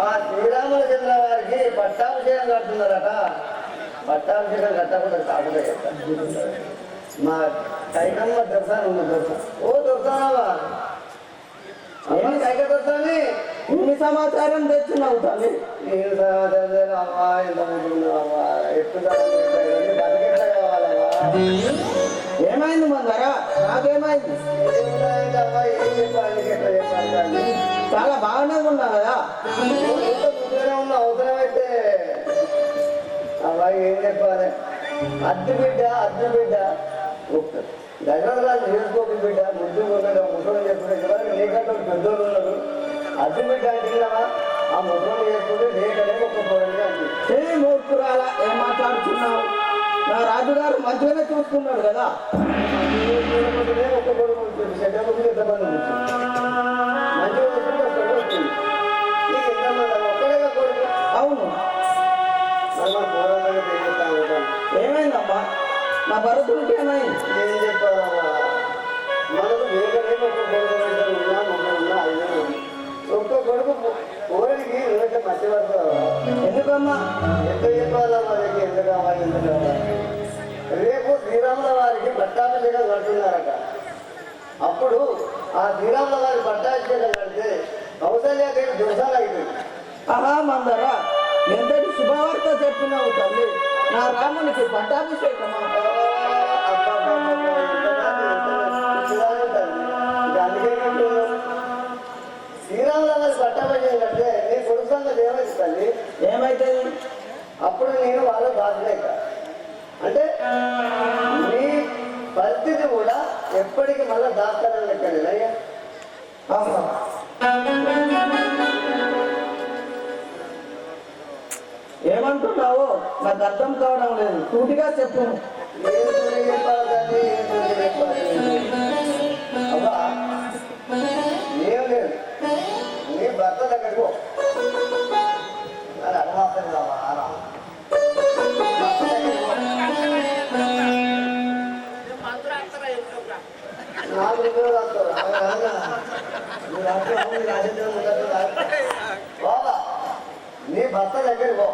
ఆ శ్రీరామచంద్ర వారికి పట్టాభిషేకం కడుతున్నారట. పట్టాభిషేకం కట్టకుండా కాకుండా మా కైకమ్మ దొరసాను ఉన్న దొరసా. ఓ దొరసానావా? ఏమి కైక దొరసాని? ఇన్ని సమాచారం తెచ్చినావు తల్లి. నేను సమాచారం అమ్మా, ఎంత ముందున్నావా? ఎప్పుడు బతికెట్లా కావాలమ్మా? ఏమైంది మందరా? నాకేమైంది? ఏమైందమ్మా? ఏం చెప్పాలి? ఎట్లా చెప్పాలి? చాలా బాగానే ఉన్నా కదా. ముందుగానే ఉన్న అవసరమైతే అమ్మా ఏం చెప్పాలి? అద్దె బిడ్డ దశరథరాజు చేసుకోక బిడ్డ ముద్దు ముసలు చేసుకుంటే కదా. నీకంటే పెద్దోళ్ళు ఉన్నారు. అద్దె బిడ్డ అంటున్నావా? ఆ ముసలు చేసుకుంటే నీకనే ఒక్క పొరగా అంటే ఏ మూర్ఖురాలా ఏం మాట్లాడుతున్నావు? నా రాజుగారు మంచిగానే చూసుకున్నాడు కదా. ఒక్క పొరుగు ఉంటుంది. చెడ్డమంది ఎంతమంది ఉంటుంది. మంచిగా చూసుకుంటే ఒక్కడే వస్తుంది. నీకు ఎంతమంది ఒక్కడేగా కొడుకు? అవును. మన పోరాటాన్ని తెలియజేస్తాను ఉంటాను. ఏమైందమ్మా? నా భరతుడికి ఏమైంది? ఏం చెప్పాలమ్మా? మనకు వేగనే ఒక్క కొడుకు ఉన్నా ముగ్గురు ఉన్నా ఐదు ఒక్క కొడుకు కోరికకి నువ్వైతే మధ్య పడుతున్నావా? ఎందుకమ్మా? ఎంత చెప్పాలమ్మా? నీకు ఎంత కావాలి? ఎంత కావాలి? రేపు శ్రీరాముల వారికి పట్టాభిషేకం కడుతున్నారట. అప్పుడు ఆ శ్రీరాముల వారి పట్టాభిషేకం కడితే కౌసల్యాదేవి దుర్సాలు అయిపోయింది. ఆహా మందరా, ఎంతటి శుభవార్త చెప్పినావు తల్లి. నా రామునికి పట్టాభిషేకమా? శ్రీరాముల వారి పట్టాభిషేకం కడితే నీ కొడుకు సంగతి ఏమైంది తల్లి? ఏమైతుంది? అప్పుడు నేను వాళ్ళ బాధ్యత అంటే నీ పరిస్థితి కూడా ఎప్పటికీ మళ్ళీ దాస్తానని చెప్పాను అయ్యా. ఏమంటున్నావో నాకు అర్థం కావడం లేదు. సూటిగా చెప్పు. అబ్బా ఏం లేదు. నీ భర్త దగ్గరికి పో. అర్థమాసం కావాలా? బాబా నీ భర్త దగ్గరికి పో.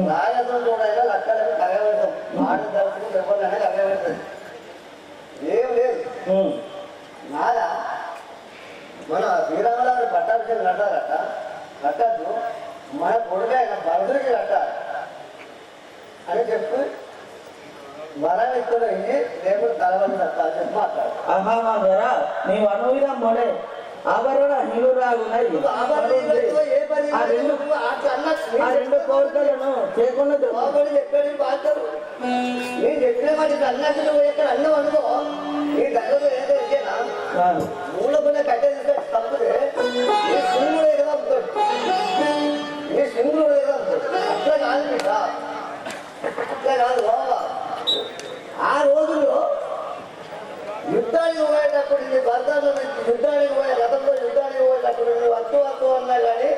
రాజతో చూడైనా లక్కలకి కలగబెడతాం. మాడి తరపు ఎవరినైనా కలగబెడుతుంది. ఏం లేదు. నాదా మన శ్రీరామరావు పట్టాభిషేకం కట్టారట. కట్టద్దు, మన కొడుకైన భరతుడికి కట్టాలి అని చెప్పి వరం ఇక్కడ ఇవి లేకుండా కలవని కట్టాలని చెప్పి మాట్లాడు. అహారా నీవు అనువిధం మొడే ఆభరణ హిలురాలున్నాయి. ఆ రెండు కోరికలను చేయకుండా చెప్పాడు బాధ్యత. నేను చెప్పిన వాటి అన్నట్టు ఎక్కడ అన్నం అనుకో. నీ దగ్గర ఏదో ఇదేనా మూల పైన కట్టేది తప్పితే నీ సింగుడు ఏదో అమ్ముతాడు. నీ సింగుడు ఏదో అమ్ముతాడు. అట్లా కాదు బిడ్డ, అట్లా కాదు బాబా. ఆ రోజుల్లో యుద్ధానికి పోయేటప్పుడు నీ భర్తలో యుద్ధానికి పోయే గతంలో యుద్ధానికి పోయేటప్పుడు నువ్వు వద్దు అన్నా కానీ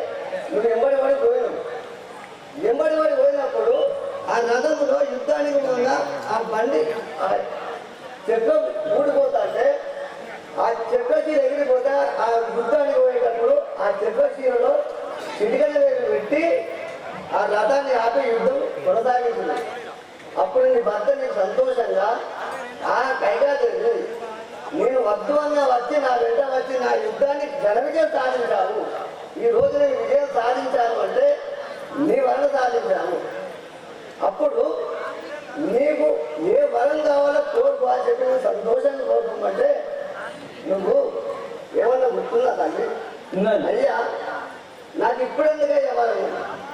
నువ్వు ఎంబడి పోయినప్పుడు ఆ రథంలో యుద్ధానికి పోగా ఆ బండి చక్రం ఊడిపోతుంటే ఆ చక్రచీర ఎగిరిపోతే ఆ యుద్ధానికి పోయేటప్పుడు ఆ చక్రచీరలో చిటికల పెట్టి ఆ రథాన్ని ఆపి యుద్ధం కొనసాగించింది. అప్పుడు నీ భర్త నీకు సంతోషంగా ఆ కైగా తెలియదు. నేను వద్దు అన్న వచ్చి నా వెంట వచ్చి నా యుద్ధాన్ని ఘన విజయం సాధించావు. ఈ రోజు నేను విజయం సాధించాను అంటే నీ వలన సాధించాను. అప్పుడు నీకు ఏ వరం కావాలో కోరుకో అని చెప్పి నువ్వు సంతోషంగా కోరుకోమంటే నువ్వు ఏమన్నా గుర్తుందా తల్లి? అయ్యా నాకు ఇప్పుడెందుకయ్యా వరం?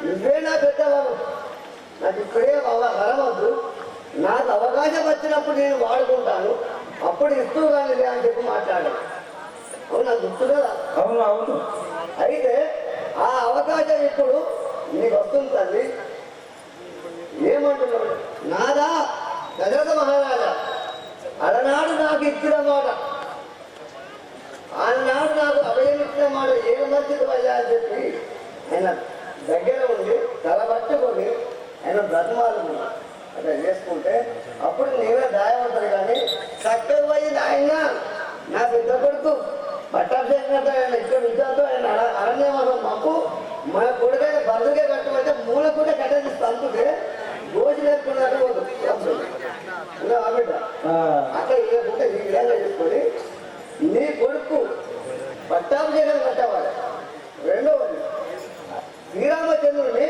నువ్వే నా పెద్ద వరం. నాకు ఇప్పుడే వరం వద్దు. నాకు అవకాశం వచ్చినప్పుడు నేను వాడుకుంటాను, అప్పుడు ఇస్తూ కానీ అని చెప్పి మాట్లాడాను. అవునా? గుర్తు కదా? అవును అవును. అయితే ఆ అవకాశం ఇప్పుడు నీకు వస్తుంది తల్లి. ఏమంటున్నాడు? నాదా దశరథ మహారాజా, అలనాడు నాకు ఇచ్చిన మాట, ఆనాడు నాకు అభయం ఇచ్చిన మాట ఏ మంచిది అయ్యా అని చెప్పి ఆయన దగ్గర ఉండి తల పట్టుకొని ఆయన బ్రతమాలు అట్లా చేసుకుంటే అప్పుడు నేనే దాయమంటారు. కానీ చక్కగా పోయింది ఆయన నా పెద్ద కొడుకు పట్టాభిషేకం ఆయన ఇక్కడ విద్యార్థి ఆయన అరణ్యవాసం మాకు కూడా కట్ట తీసి అందుకే రోజు నేర్పుకున్నాక బిడ్డ అక్కడ లేకుంటే నీ విధంగా చేసుకొని నీ కొడుకు పట్టాభిషేకం కట్టవాలి. రెండవది శ్రీరామచంద్రుడిని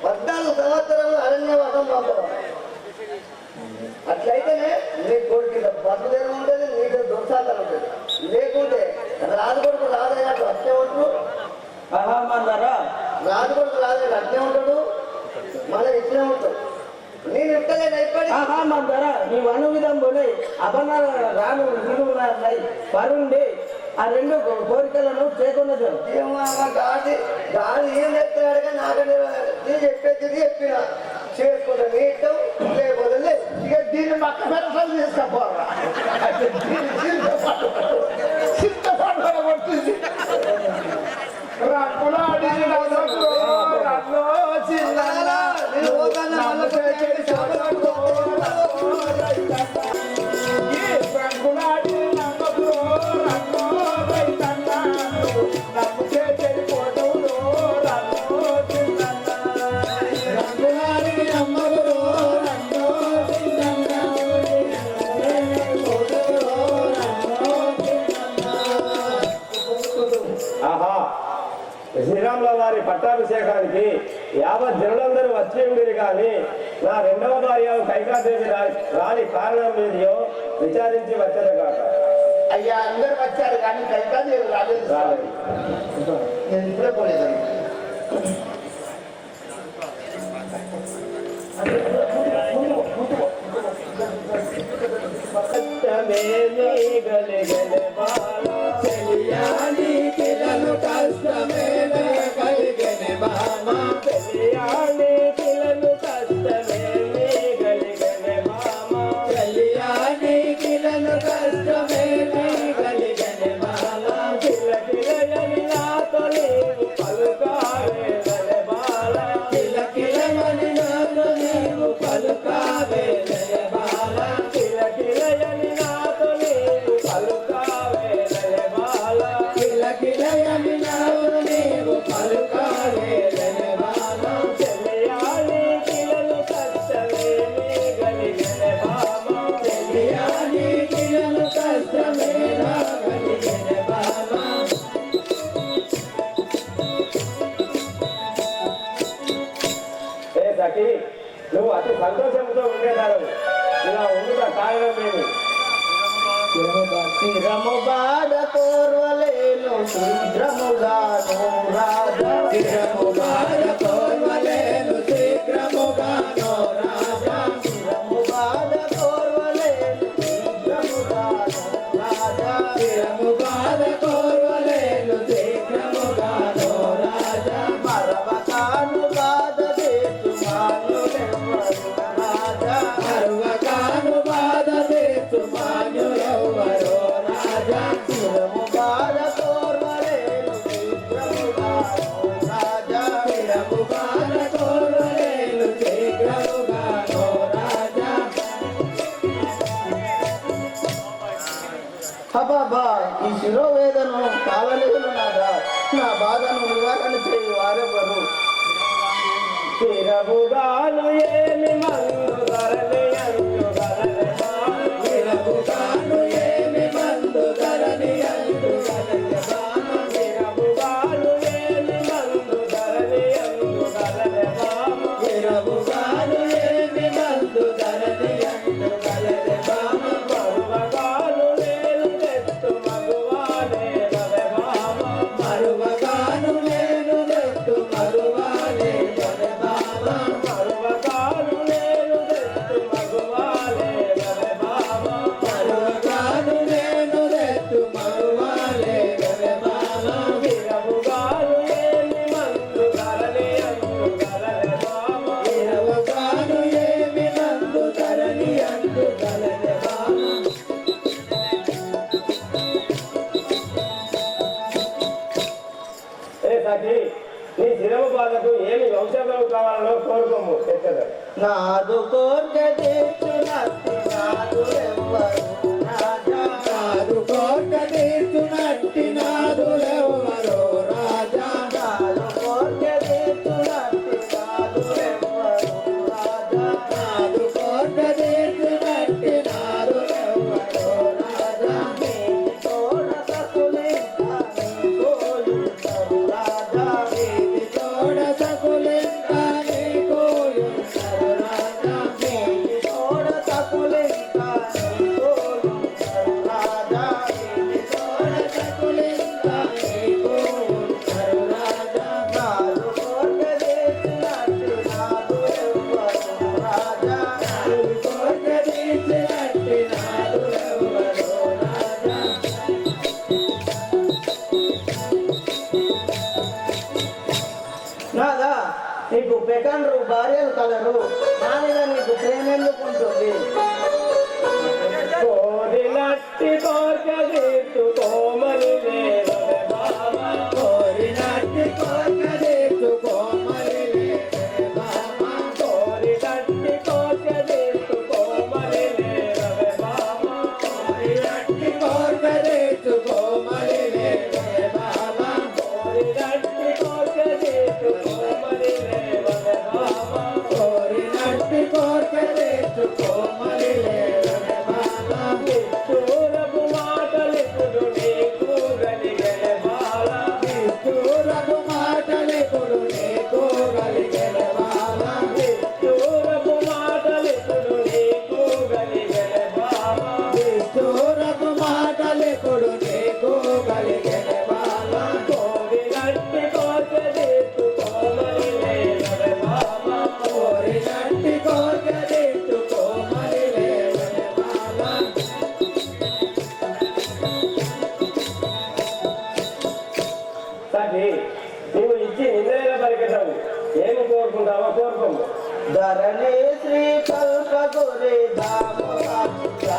14 సంవత్సరాలు అరణ్యవాసం పంపవాలి. అట్లయితేనే నీ కొడుకు బతుదేరం ఉంటుంది, నీకు దుర్సాధన ఉంటుంది. లేకుంటే రాజు కొడుకు రాదైనట్టు అట్నే ఉంటాడు, రాజు కొడుకు రాదైనట్టు అట్నే ఉంటాడు, మళ్ళీ ఇట్లే ఉంటాడు. నేను ఇక్కడే అయిపోయి నీవు అను విధం పోయి అపన రాను నిలువున్నాయి పరుండి ఆ రెండు కోరికలను చేకున్నది. గాడి గాడి ఏం చెప్తున్నాడుగా నాకనే నేను చెప్పేది చెప్పిన చేసుకుంటా నీటం లేకపోతే లేదు. ఇక దీన్ని మక్క పెరసలు తీసుకపోరా చింతపండు కొట్టింది రక్కులాడి శ్రీరాముల వారి పట్టాభిషేకానికి యావత్ జనులందరూ వచ్చి ఉండేది. కానీ నా రెండవ భార్య కైకాదేవి రాని కారణం మీదో విచారించి వచ్చేది కాక. అయ్యా అందరు వచ్చారు కానీ కైకాదేవి రాలేదు. నేను ఇప్పుడే పోలేదండి. పిల్లలు కష్టమే కలిగని బామా పెళ్ళియాని పిల్లలు కష్టమే కలిగని బామా పెళ్ళియాని పిల్లలు కష్టమే కలిగని బామా పిల్ల పిల్లలని నాతో నీవు పలుకావే బాల పిల్ల పిల్లని నాతో నీవు పలుకావే బాల పిల్ల పిల్లని నాతో నీవు పలుకావే బాల కిలయని నావు నీవు పలుకాలే బాల చెలియాని కిలను కష్టమే గలిగెన బామ చెలియాని కిలను కష్టమే గలిగెన బామ. ఏ సఖి, నువ్వు అతి సంతోషంతో ఉండేదారు. ఇలా ఉండుట కారణం ఏమి? శిరము బాధ కోర్వలేను శీఘ్రముగాను రాజా శిరము బాధ కోర్వలేను శీఘ్రముగాను రాజా శిరము బాధ కోర్వలేను శీఘ్రముగాను రాజా శిరము బాధ కోర్వలేను శీఘ్రముగాను రాజా మరవకాను బాధ చేసు మానులెవ్వరు రాజా మరవకాను బాధ చేసు మానులెవ్వరు రాజా శిరము బాధ కోర్వలేను శీఘ్రముగాను రాజా శిరము బాధ కోర్వలేను శీఘ్రముగాను రాజా. అబ్బాబా ఈ శిరోవేదను కాలలేదు నాదా, నా బాధను నివారణ చేయి వారెవరు. తిరబుగాను ఏమి మందు ధరని అందు గలనే బాల తిరబుగాను ఏమి మందు ధరని అందు గలనే బామ తిరబుగాను ఏమి మందు ధరని అందు గలనే బామ తిరబుగాను ఏమి మందు ధరని అందు గలనే బామ మరువగాను నేను తెత్తు మగువానే వలె బామ మరువగాను నేను నెట్టు మరువాలే వలె బామ మరువగాను నేను తెత్తు మగువానే వలె బామ మరువగాను నేను నెట్టు మరువాలే వలె బామ తిరబుగాను ఏమి మందు ధరని అందు గలనే బామ తిరబుగాను ఏమి మందు ధరని అందు గలనే బామ. ఏ సఖి, నీ శిరము బాధకు ఏమి ఔషధం కావాలో కోరుకోము తెచ్చదు. నాదు కోర్గ తీర్చునట్టి నాదులెవ్వరు రాజా నాదు కోర్గ తీర్చునట్టి నాదులెవ్వరు రాజా నాదు కోర్గ తీర్చునట్టి నాదులెవ్వరు నీకు పెకండ్రు భార్యలు కలరు నా మీద నీకు ప్రేమ ఎందుకు ఉంటుంది? కోరినట్టి కోరిక తీర్చుకోమని లేవవే బామ, కోరినట్టి కోరిక తీర్చుకోమని లేవే బామ, కోరినట్టి కోరిక తీర్చుకోమని లేవవే బామ, కోరినట్టి కోరిక తీర్చుకోమని లేవే బామ, కోరినట్టి కోరిక తీర్చుకోమని లేవవే బామ, కోరినట్టి కోరిక తీర్చుకోమని లేవే బామ, నిష్ఠూరపు మాటలిప్పుడు నీకు గలిగెల బాల, నిష్ఠూరపు మాటలిప్పుడు నీకు గలిగెల బాల, నిష్ఠూరపు మాటలిప్పుడు నీకు గలిగెల బాల, నిష్ఠూరపు మాటలిప్పుడు నీకు గలిగెల బాల, కోరినట్టి కోరిక తీర్చుకోమని లేవవే బామ, కోరినట్టి కోరిక తీర్చుకోమని లేవే బాల. సఖి నీవు ఇచ్చి నిందైన పలికితావు, ఏమి కోరుకుంటావో కోరుకోము. ధరణి శ్రీ కల్పగురి దాము రాజా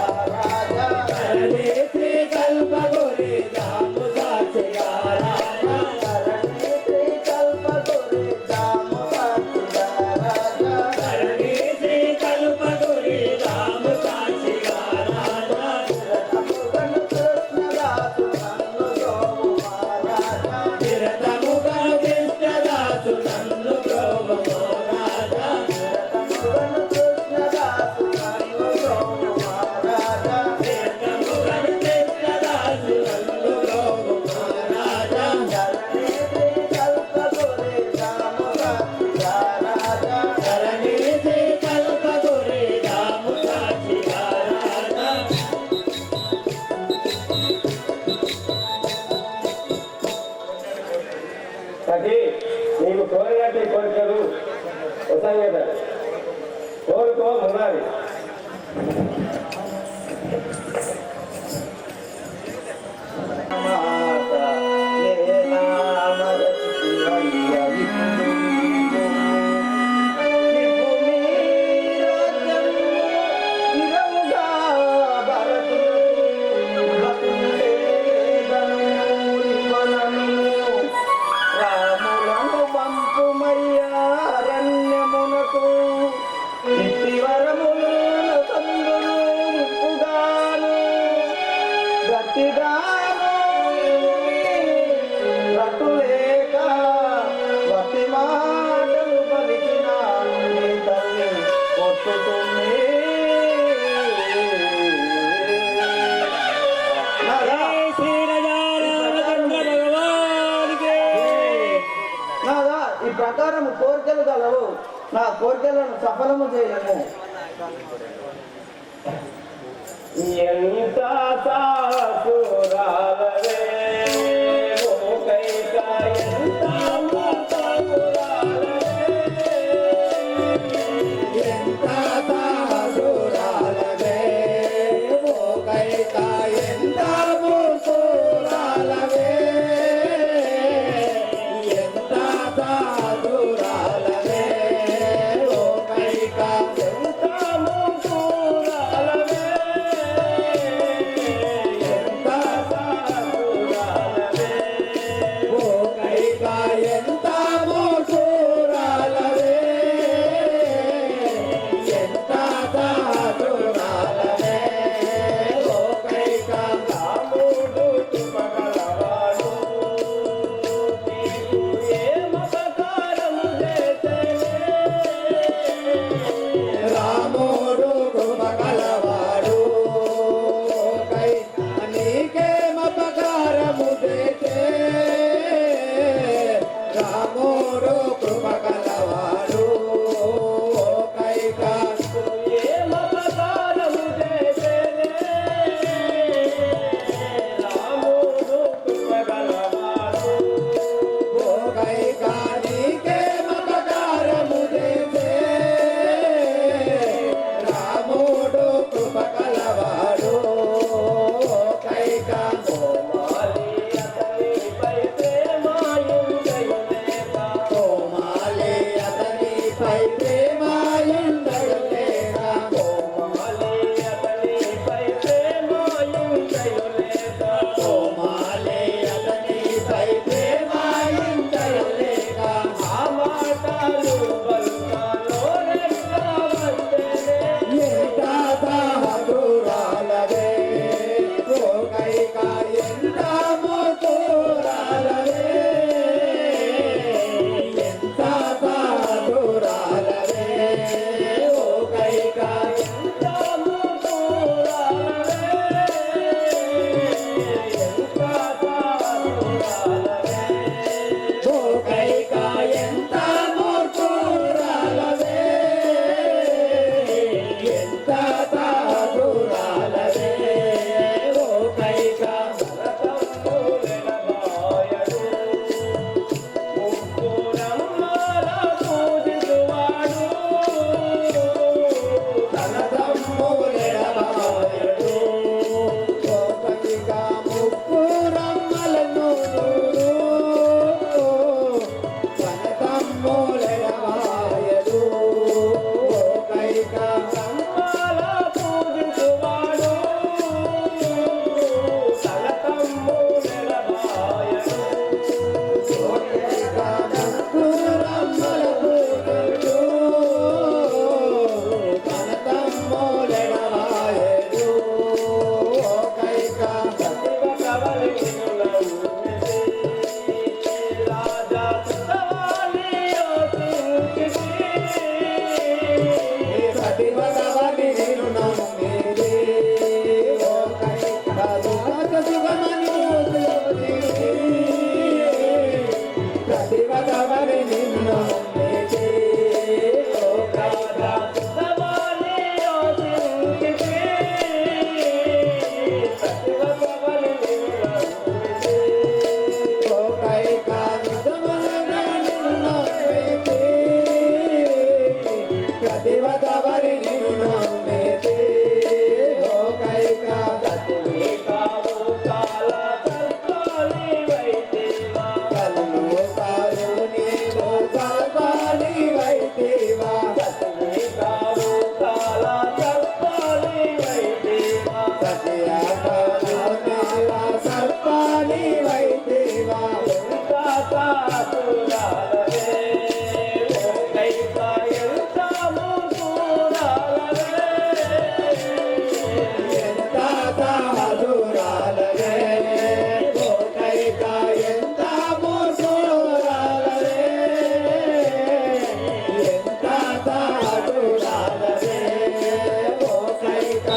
ధరణి శ్రీ కల్పగురి దాము సాక్షిగా రాజా, ధరణి శ్రీ కల్పగురి దాము రాజా ధరణి శ్రీ కల్పగురి దాము సాక్షిగా రాజా, అముగను కృష్ణదాసు నన్ను గోవు మహారాజా నిరతముగను కృష్ణదాసు నన్ను ప్రోభవో రాజా, అముగను కృష్ణదాసు నన్ను గోవు మహారాజా నిరతముగను కృష్ణదాసు నన్ను ప్రోభవో రాజా, ధరణి శ్రీ కల్పగురి దాము రాజా ధరణి శ్రీ కల్పగురి దాము సాక్షిగా రాజా. సఖి నీకు కోరినట్టి కోరికలు వసంగత కోరుకో మునాది. రాములను పంపుమయ్యారణ్యమునకు ఇట్టి వరములు సందులు ఉగాను గట్టిగాను రట్టులేక వట్టి మాటలు పలికిన నీ తల్లి కొట్టుతుంది నాదా ఈ ప్రకారం కోరికలు గలవు నా కోరికలను సఫలము చేయము ఎంత సాసురాలవే ఓ కైక, ఎంత మూర్ఖపురాలవే, ఎంత సాధురాలవే ఓ కైక, ఎంత మూర్ఖురాలవే, ఎంత సాధురాలవే ఓ కైక, ఎంత మూర్ఖురాలవే, ఎంత సాసురాలవే, ఓ కైక, ఎంత మూర్ఖురాలవే, ఎంత సాధురాలవే ఓ కైక, రాముడు కృపగలవాడు, నీకు ఏమపకారము చేసేనే, రాముడు కృపగలవాడు కైక, నీకేమపకారము చేసే, రాముడు కృపగలవాడు కైక, ఏమపకారము చేసేనే, రాముడు కృపగలవాడు, ఓ కైక, నీకేమపకారము చేసే, రాముడు కృపగలవాడు కైక, కోమాలి అతనిపై ప్రేమాయుండయులేక, కోమాలి అతని తమ్ములెడవాయదు కైక బ్రహ్మాల పూజించువాడు తన తమ్ముడెడబాయడు. సతివకవలి నిన్ను రాజా సుతవాలి యోచించితి. రాజా సుతవాలి యోచించితి. సతివకవలి నిన్ను ప్రతివదవరి నిన్ను నమ్మితే లోకైకా సతివికావు కాల సర్పాలి వైదేవా. సతివికావు కాల సర్పాలి వైదేవా. సర్పాని వైదేవా ఎంత సాసురాలవే ఓ కైక ఎంత మూసురాలవే. ఎంత సాధురాలవే ఓ కైక ఎంత మోసురాలవే ఎంత సాధురాలవే ఓ కైక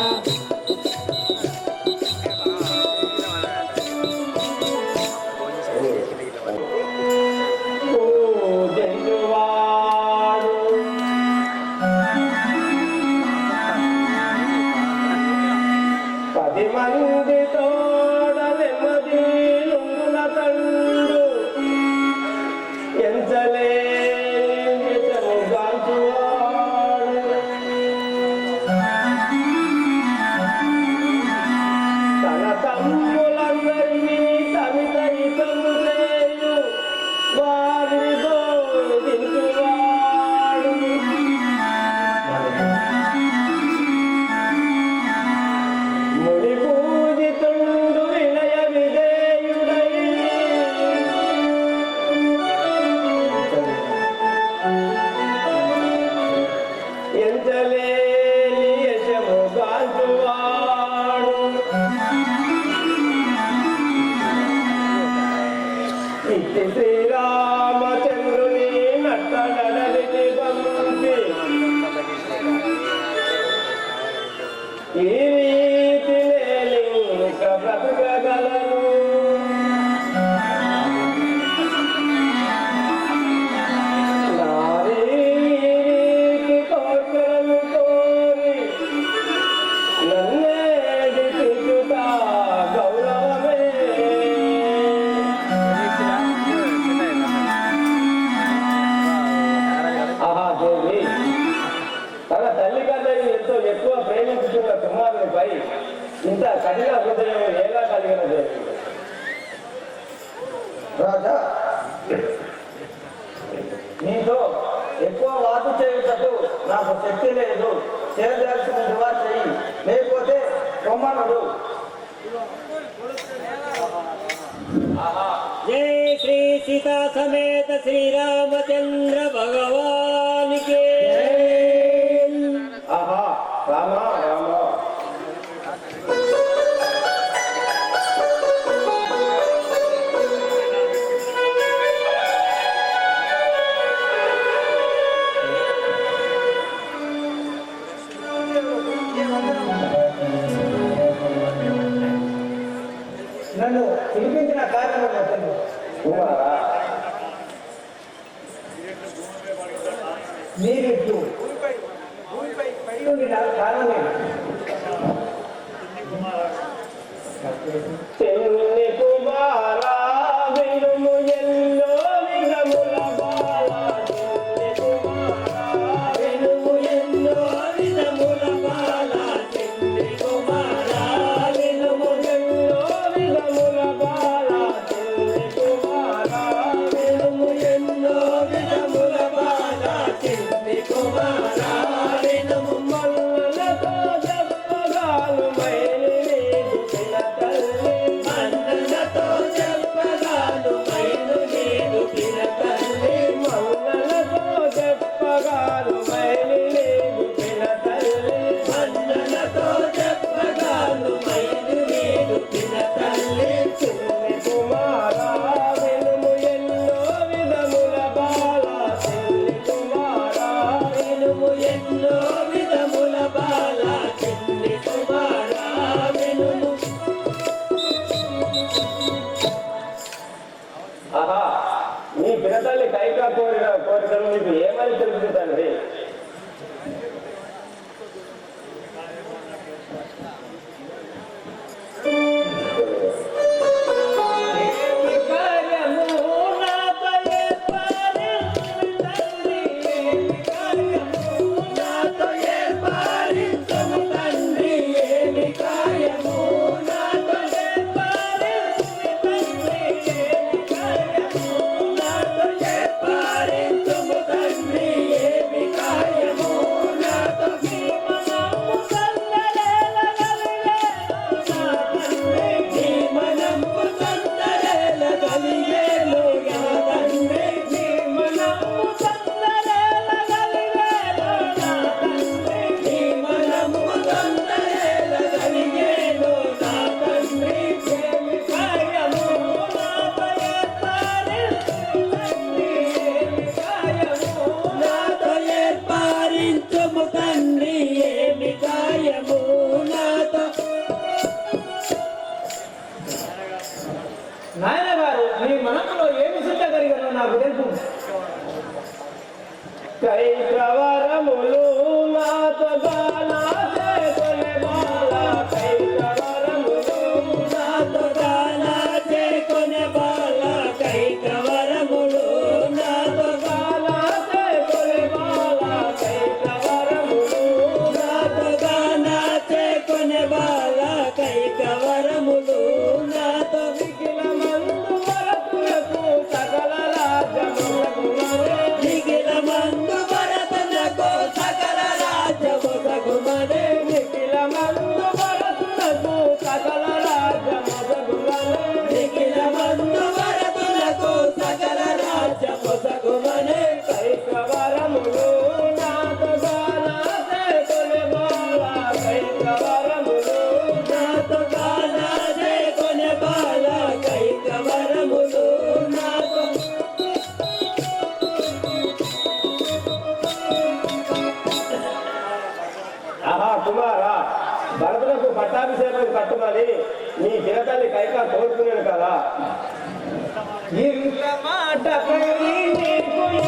పూజించువాడు పది మంది తోడ నెమ్మది నుండున తండు ఎంచలేని గాంచువాడు. తన తమ్ములందరినీ తమిత హితము చేయు వారిని బోధించువాడు. ముని పూజితుండు వినయ విధేయుడై ఎంచలేని యశము గాంచువాడు. ఇట్టి శ్రీరామచంద్రుని నట్టడలికి పంపి ఈ రీతి నేలింక బ్రతకగలను. నారీకి కోర్కెలను కోరి నన్నేడి పిచుతా గౌరవమే. ఆహా దేవి తన తల్లి కన్నా ఎంతో ఎక్కువ ప్రేమించుతున్న కుమారునిపై ఇంత కఠిన హృదయం ఎలా కలిగినది? రాజా నీతో ఎక్కువ వాదు చేయుటకు నాకు శక్తి లేదు. చేయదలసిన దివా చెయ్యి, లేకపోతే కొమ్మనుడు. जय श्री सीता समेत श्री रामचंद्र भगवान के ఆహా రామ రామ నన్ను పిలిపించిన కారణం అతను కుమారా మీరిప్పుడు కారణమే చెన్ని కుమారా వినుము ఎల్లో విధముల బాల. చెన్ని కుమారా వినుము ఎన్నో విధముల బాల. చెన్ని కుమారా వినుము ఎల్లో విధముల బాల. చెన్ని కుమారా వినుము ఎన్నో విధముల కుమారా వినుము మల్లలతో చెప్పగాను మైలి నీకు పిలతల్లి మన్నలతో చెప్పగాను మైలు నీదు పిలతల్లి మల్లలతో చెప్పగాను మైలి నీకు పిలతల్లి మన్నలతో చెప్పగాను మైలు నీదు పిలతల్లి చిన్ని కుమారా వినుము ఎన్నో విధముల బాల చిన్ని కుమారా వినుము ఎన్నో విధముల బాల చిన్ని కుమారా వినుము ఆహా నీ పినతల్లి కైకా కోరికలు నీకు ఏమని తెలుస్తుంది తండ్రి ఏమి కార్యము నాతో ఏర్పరించుము తండ్రి ఏమి కార్యము నాతో ఏర్పరించుము తండ్రి ఏమి కార్యము నాతో ఏర్పరించుము తండ్రి ఏమి కార్యము నాతో ఏర్పరించుము తండ్రి ఏమి కార్యము నాతో భీమనము సందడేల గలిగేలో నా తండ్రి భీమనము సందడేల గలిగేలో నా తండ్రి భీమనము సందడేల గలిగేలో నా తండ్రి ఏమి కార్యము నాతో ఏర్పరించుము తండ్రి ఏమి కార్యము నాతో ఏర్పరించుము తండ్రి ఏమి కార్యము నాతో నాయన గారు మీ మనసులో ఏమి చింత కలిగారో నాకు తెలుసు. కైకవరములు నాతో గానా చేకొనే బాల కైకవరములు నాతో గానా చేకొనే బాల కైకవరములు నాతో గానా చేకొనే బాల కైకవరములు నాతో గానా చేకొనే బాల కైకవరములు నాతో మిగిల మందు వరకులకు సకల రాజ్యములకుననే మిగిల మందు భరతనకు సకల రాజ్యముసగుమనే మిగిల మందు వరకులకు సకల రాజ్యములకుననే మిగిల మందు భరతనకు సకల రాజ్యముసగుమనే కైకవరములు నాతో గానా చేకొనే బాల కైకవరములు నాతో గానా చేకొనే బాల కైకవరములు నాతో ఆహా కుమారా భరతులకు పట్టాభిషేకం కట్టుమని నీ చిరతల్లి కైకా కోరుకున్నాను కదా ఇంత మాటపై నీకు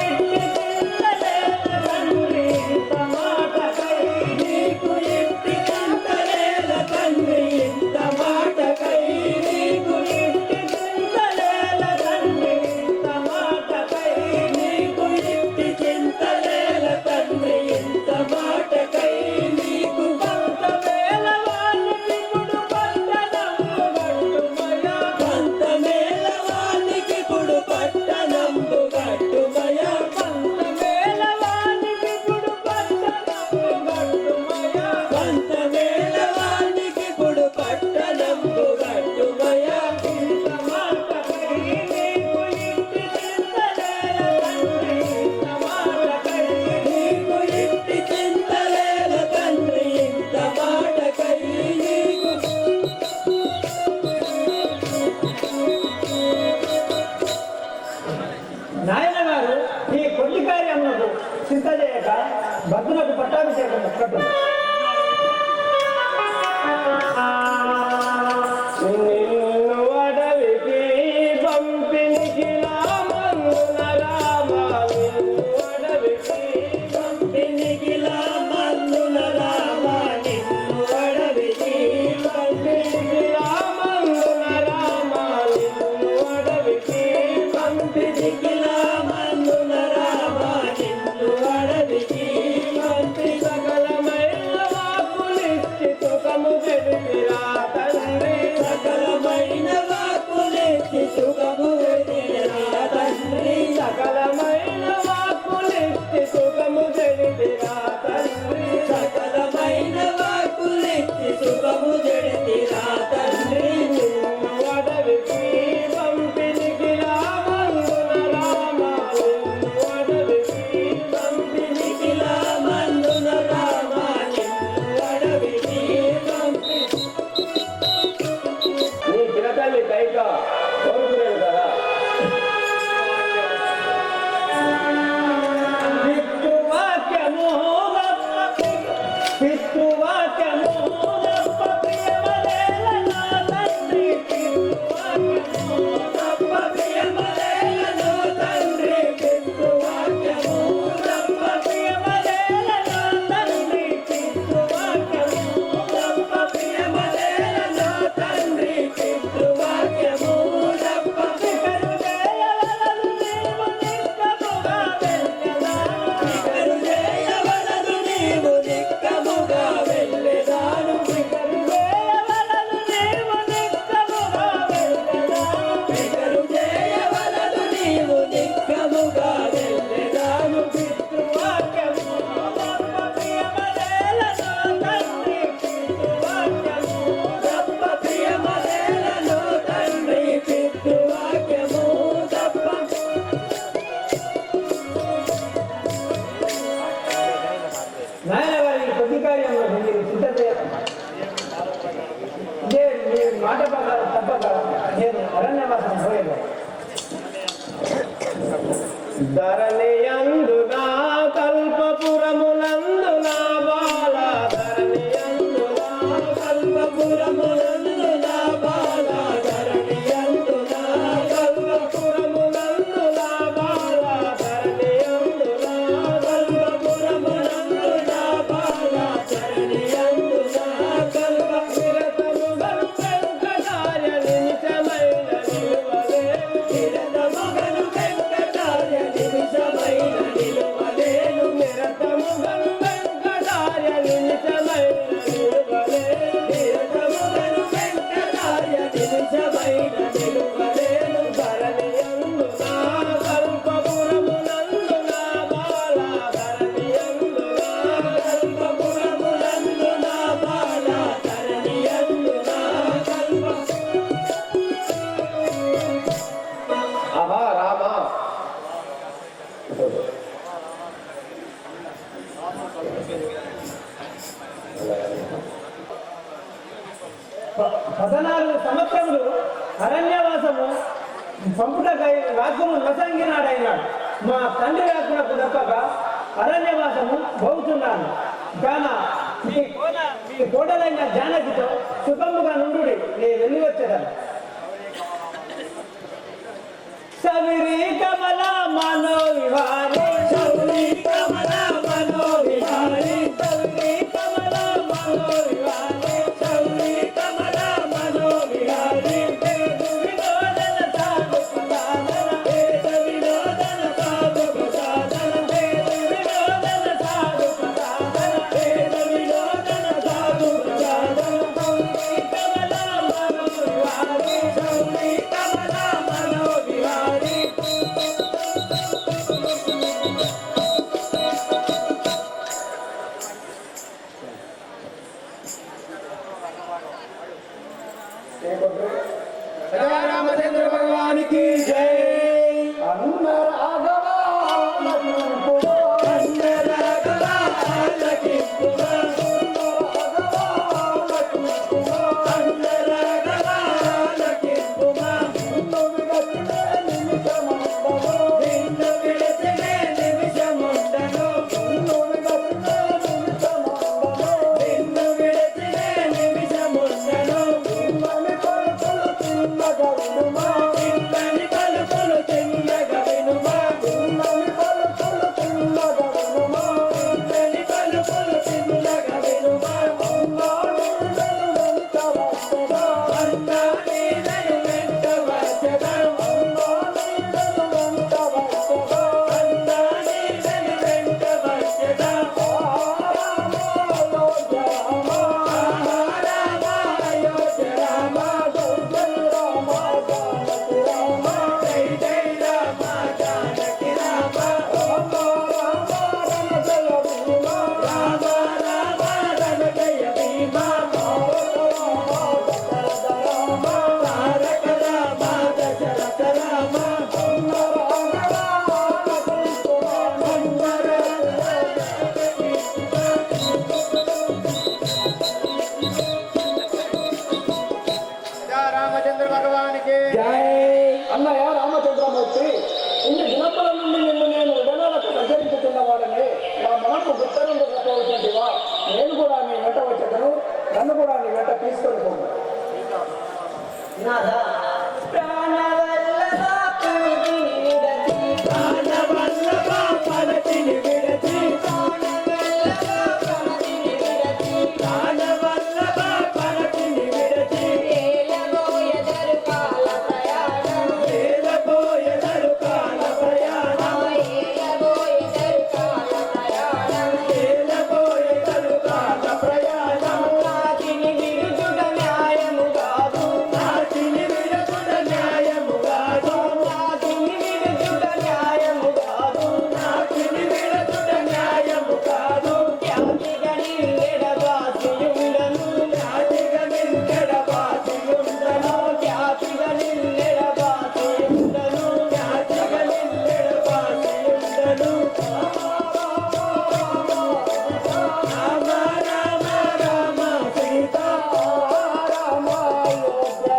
ఎట్టి చింతలేల తండ్రి, ఇంత మాటపై నీకు ఇంటి చింతలేల తండ్రి ఇంత మాటకై నీకు ఎట్టి చింతలేల తండ్రి, ఇంత మాటపై నీకు ఇంటి చింతలేల తండ్రి ఇంత మాటకై నీకు కొంతవేళ వానికి ఇప్పుడు పట్టణము గట్టుమయా, కొంతమేల వానికి ఇప్పుడు పట్టణంబు గట్టుమయ కొంతవేళ వానికి ఇప్పుడు పట్టణము గట్టుమయా, కొంతమేల వానికి ఇప్పుడు పట్టణంబు గట్టుమయ ఇంత మాటపై నీకు ఇంటి చింతలేల తండ్రి, ఇంత మాటపై నీకు ఇంటి చింతలేల తండ్రి ఇంత మాటకై నీకు నాయన గారు ఈ కొద్ది కార్యములకు చింత చేయక భక్తులకు పట్టాభిషేకం కట్టు. నిన్ను అడవికి పంపినికి రామందున రామ నిన్ను అడవికి పంపినికిలా మందుల రామ నిన్ను అడవికి పంపినికి రామందున రామ నిన్ను అడవికి పంపినికిలా మందుల రామ నిన్ను అడవికి పంపి సకలమైన తప్పక నేను అరణ్యవాసం పోయేది. ధరణియందునా కల్పపురమునందునా బాల ధరణియందునా కల్పపురమునందునా బాల ధరణియందునా కల్పపురమునందునా బాల ధరణియందునా కల్పపురమునందునా బాల ధరణియందునా విరతముగను వెంకటార్య నిమిషమైన నిలువలేను నిరతముగను వెంకటార్య నిమిషమైన నిలువలేను నిరతముగను వెంకటార్య నిమిషమైన నిలువలేను నిరతముగను వెంకటార్య నిమిషమైన నిలువలేను ధరణియందునా కల్పపురమునందునా బాల ధరణియందునా కల్పపురమునందునా బాల ధరణియందునా ఆహా రామా పదనాలుగు సంవత్సరములు అరణ్యవాసము పంపుటకై రాకును నసంగినాడైనాడు. మా తండ్రి రాకునకు తప్పక అరణ్యవాసము పోతున్నాను కాన మీ కోడలైన జానకితో సుఖముగా నుండు నీ వెళ్ళి వచ్చేదాన్ని. సవిరి కమల మనో విహారీ శౌరి కమల మనోవిహారి సవిరి కమల మనో విహారీ శౌరి కమల మనోవిహారి వేదు వినోదన సాగు ప్రసాదన వేద వినోదన సాధు ప్రసాదన వేదు వినోదన సాగు ప్రసాదన వేద వినోదన సాధు ప్రసాదన సవిరి కమల మనో విహారీ శౌరి కమల మనోవిహారి రామచంద్ర భగవానికి జై అన్న రాఘవా రామచంద్ర భగవానికి అన్నయ్య రామచంద్రమూర్తి ఇన్ని దినముల నుండి నిన్ను నేను విడనాలకు ప్రచరించుతున్నవాడని నా మనకు గుర్తరుండకపోతుంటివా నేను కూడా నీ వెంట వచ్చేదను నన్ను కూడా నీ వెంట తీసుకొని పోను. ప్రాణవల్లభ పడతిని విడచి ప్రాణవల్లభ పడతిని విడచి ఏలబోయెదరు కాల ప్రయాణం ఏలబోయెదరు కాల ప్రయాణం నాటిని విడుచుట న్యాయము కాదు నాటిని విడుచుట న్యాయము కాదు నాటిని విడుచుట న్యాయము కాదు నాటిని విడుచుట న్యాయము కాదు ఖ్యాతిగా నిల్లెడబాసియుండను ఖ్యాతిగా నిల్లెడబాసియుండను ఖ్యాతిగా నిల్లెడబాసియుండను ఖ్యాతిగా నిల్లెడబాసియుండను రామ రామ రామ సీతా రామ అయోధ్య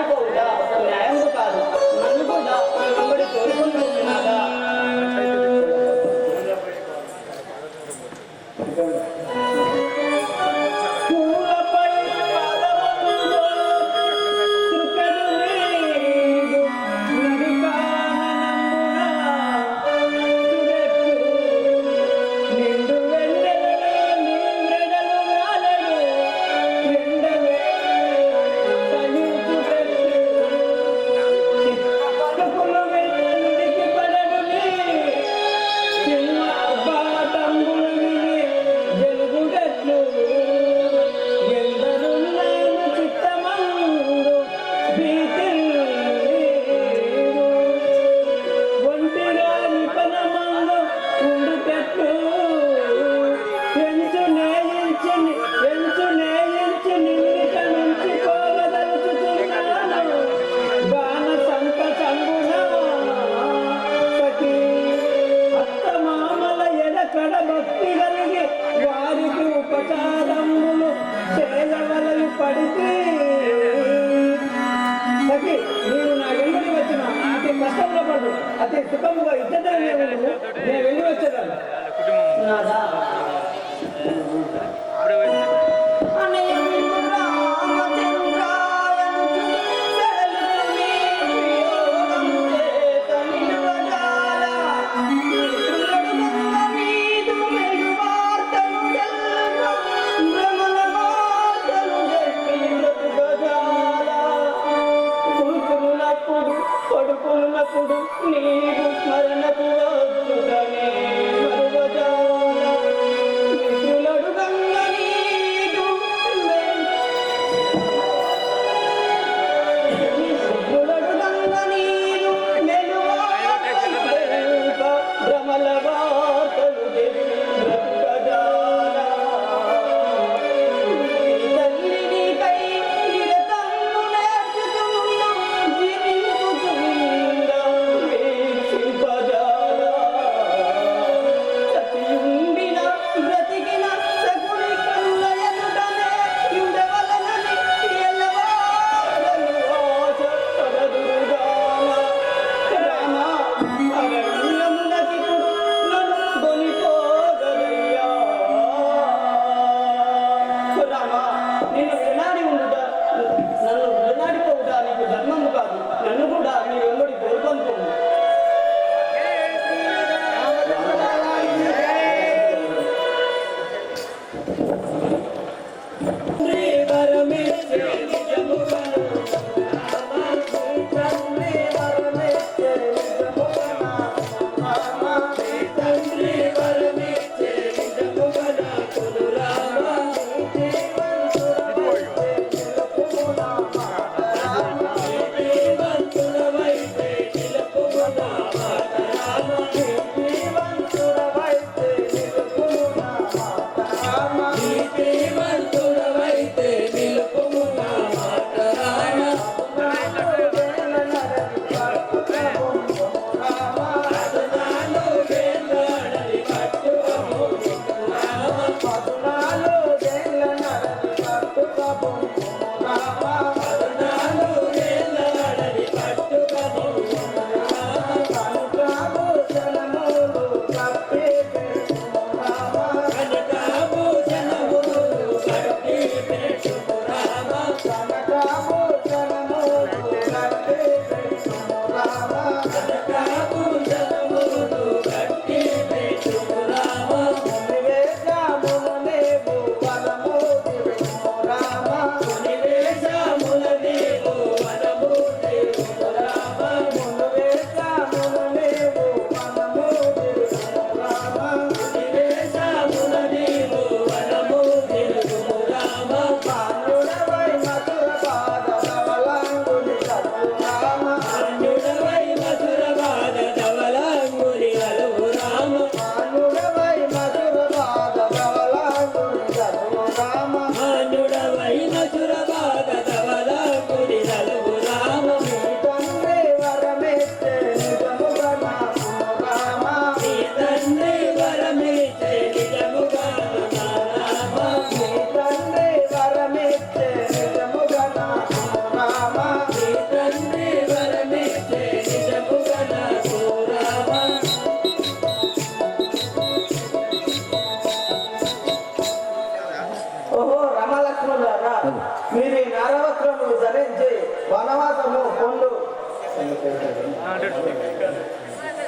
పారిపోవుట న్యాయము కాదు. నన్ను కూడా వెంబడి కోరుకుంటుంది నాదా. పూలపై పదములో త్రుకెడు నీరు నడికాననమున తుడెట్టు నిండు వెన్నెలలో నీ వ్రెడలు వ్రాలెడు ఎండవే సలించుటెట్టు చిత్తపలుకులు వెన్నడికి పడెడు నీ చిన్న బాటంబులు విని వెలుగుటెట్లు ఎందరున్నాను చిత్తమందు భీతిల్లు ఒంటిగా నిపనమందు ఉండుటెట్లు ఎంచు నేయించి నిమిట నుంచి పోవదలుచుతున్నాను బాణ సంత చంబున సఖీ అత్తమామల ఎడకడ భక్తి కలిగి వారికి ఉపచారములు చేయవలవి పడితే సఖి నీవు నా వెంబడి వచ్చిన అతి కష్టంలో పడు అతి సుఖముగా ఇద్దరు నేను వెళ్ళి వచ్చేదాన్ని నాదా పడుకున్నప్పుడు నీవు స్మరణకు వచ్చుటనే మరువజాల మిత్రులడు గంగ నీదు మిత్రులడు గంగ నీదు మెలువాక భ్రమల వార్తలు బ్రతుకజాల తల్లినికై నిరతము నేర్చుతున్న జీవించుతున్న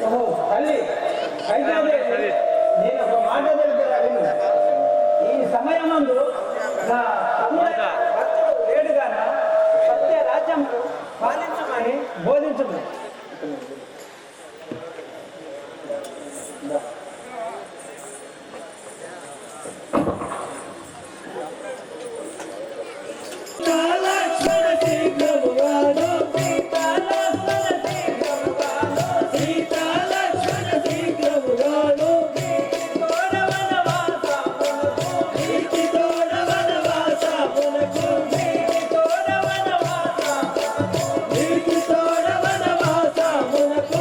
ఓహో తల్లి కైకాదేవి, నేను ఒక మాట తెలుపుతాను. ఈ సమయమందు నా తమ్ముడు భక్తుడు లేడుగాన సత్య రాజ్యములు పాలించమని బోధించమని. నీకి తోడ వనవాసమునకు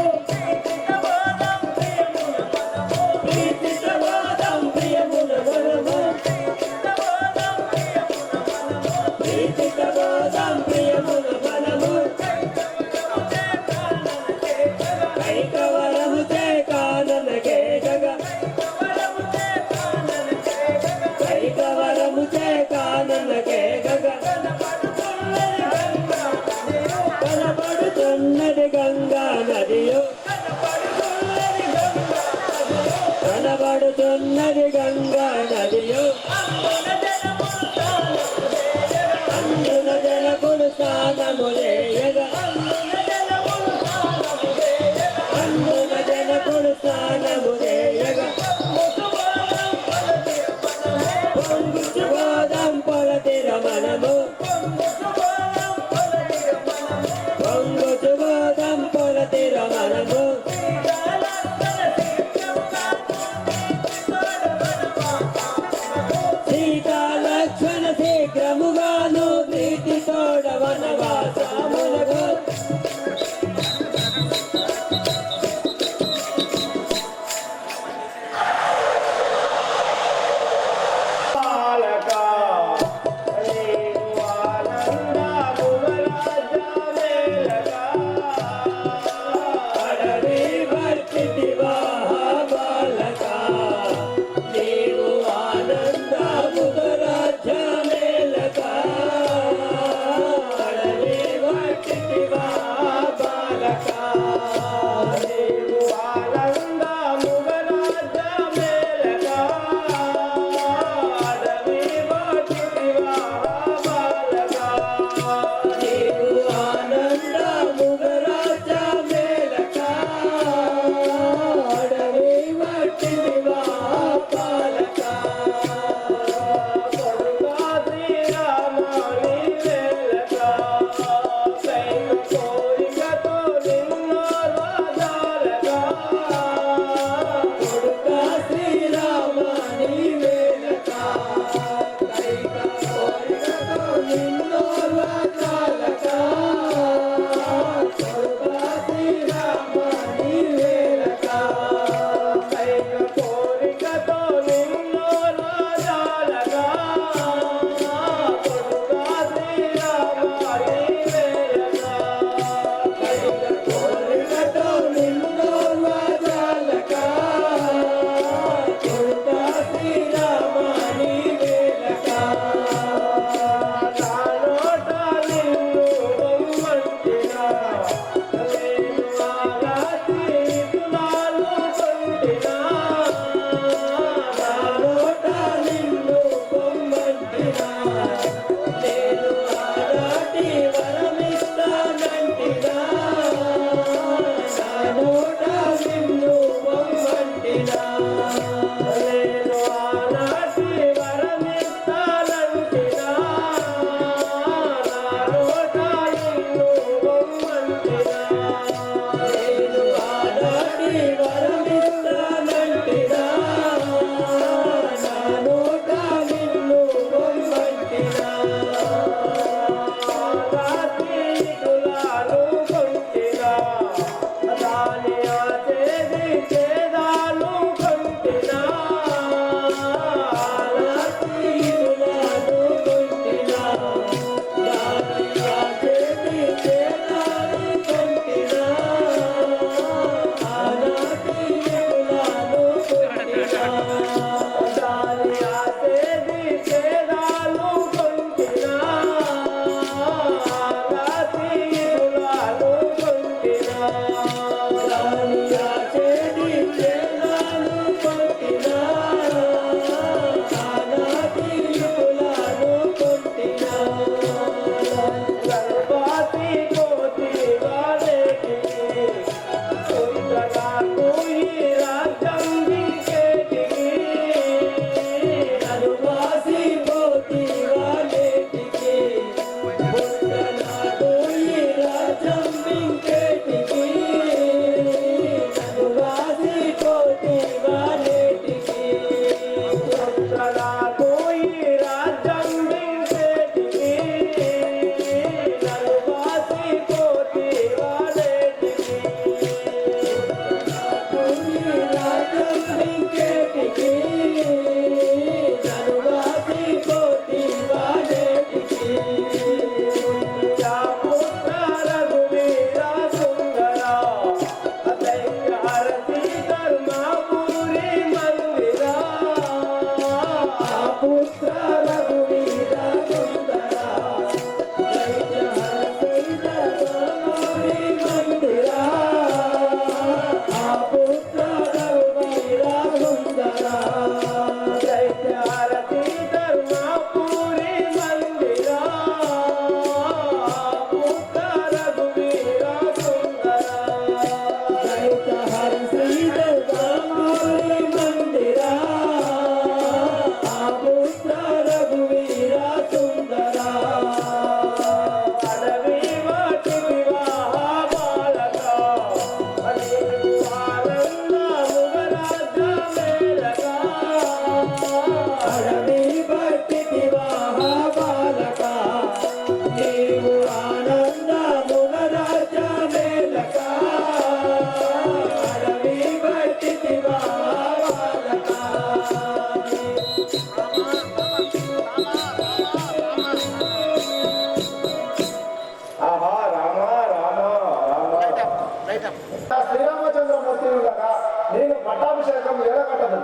శ్రీరామచంద్రమూర్తి ఉండగా నేను పట్టాభిషేకం ఎడగట్టదు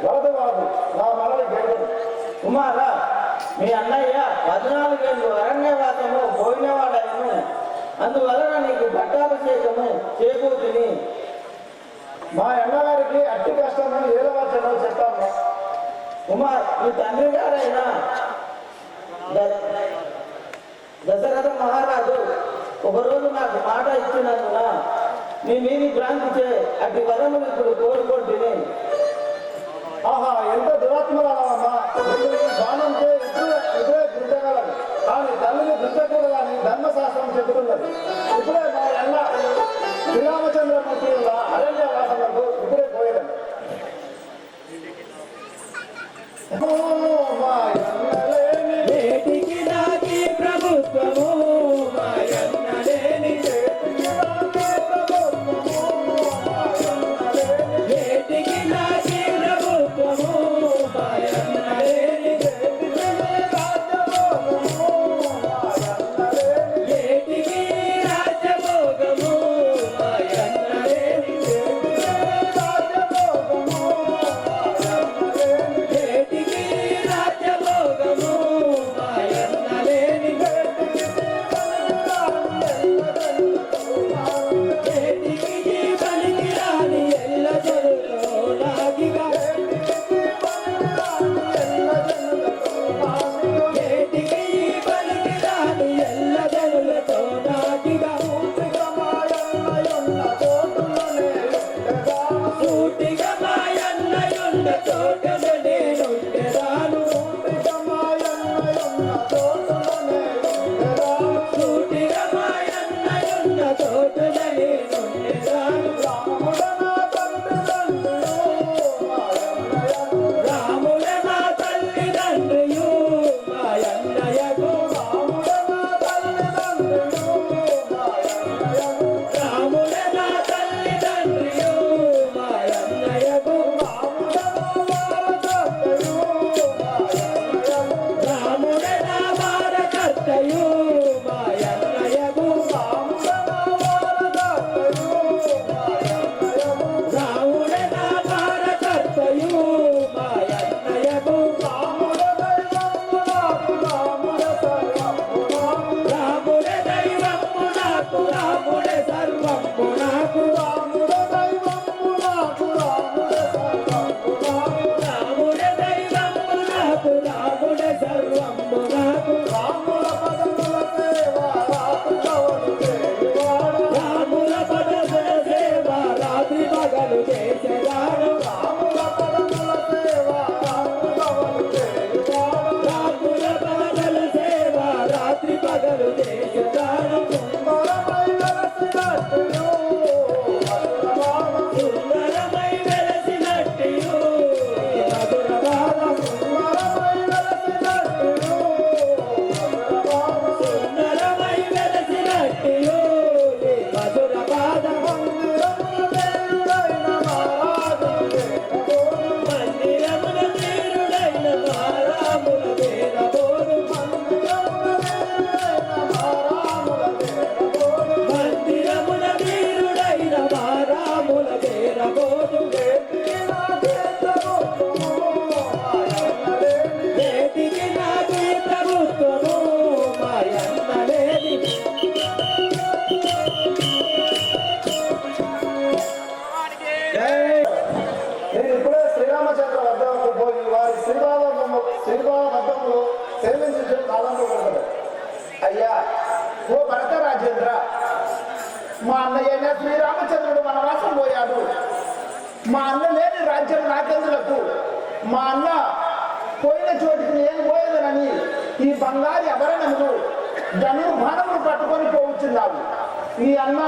వరదు వాదు నా మనవి గెలవదు. కుమార, మీ అన్నయ్య 14 ఏళ్ళు అరణ్యవాసము పోయినవాడను, అందువలన నీకు పట్టాభిషేకము చేకూర్చుని. మా అన్నగారికి అట్టి కష్టము ఏలవచ్చనో చెప్తాను. కుమార్, మీ తండ్రి గారైన దశరథ మహారాజు ఒకరోజు నాకు మాట ఇచ్చినందున మీ మీది భ్రాంతిచే అట్టి వరములు ఇప్పుడు కోరుకుంటుని. ఆహా, ఎంత దురాత్మరాలమ్మా! బాణంతో ఇప్పుడే గుర్తగలదు, కానీ తల్లిని గుర్తకూడదని ధర్మశాస్త్రం చెబుతున్నది. ఇప్పుడే మా అన్న శ్రీరామచంద్రమూర్తి అరణ్యవాసములకు ఇప్పుడే పోయేదండి. వేటికి నాకి ప్రభుత్వము మాయన్నలేని, వేటికి నాకి ప్రభుత్వము మాయన్నలేని, వేటికి రాజ్యభోగము మాయన్నలేని, వేటికి రాజ్యభోగము మాయన్నలేని, వేటికి జీవనికి రాని ఎల్ల జనులో నాగిగా, వేటికి జీవనికి రాని ఎల్ల జనులతో నాగిగా, సూటిగా మాయన్నయున్న తోటలో నేనుండెదాను, సూటిగా మాయన్నయున్న తోటలో నేనుండెదాను. రాముల నా తల్లిదండ్రియు మాయన్నయగు, రాముల నా తల్లిదండ్రియు మాయన్నయగు, రాముల నా భారకర్తయు మాయన్నయగు, రాముల నా భారకర్తయు మాయన్నయగు, రాముల దైవము నాకు, రాముల సర్వము నాకు, రాముల దైవము నాకు, రాముల సర్వము నాకు, రాముల పదముల సేవ రాత్రి పగలు చేసేవాడు, రాముల పదముల సేవ రాత్రి పగలు చేసేవాడు, సుందరమై వెలసినట్టు మధురవాదం, సుందరమై వెలసినట్టు మధురవాదం, మందిరమున తీరుడైన మారాముల వేరబోదు, మందిరమున తీరుడైన మారాముల వేరబోదు, వేటికి నాకి ప్రభుత్వము మాయన్నలేని, నేను ఇప్పుడే శ్రీరామచంద్ర వద్దకు పోయి వారి శ్రీరామబద్ధములు సేవించే కాలంలో ఉండదు. అయ్యా, ఓ భరత రాజేంద్ర, మా అన్నయ్య శ్రీరామచంద్రుడు వనవాసం పోయాడు. మా అన్న లేని రాజ్యం నాకెందులకు? మా అన్న పోయిన చోటికి నేను పోయేదనని ఈ బంగారి ఆభరణములు ధనుర్బాణములు పట్టుకొని పోవచ్చున్నావు. ఈ అన్న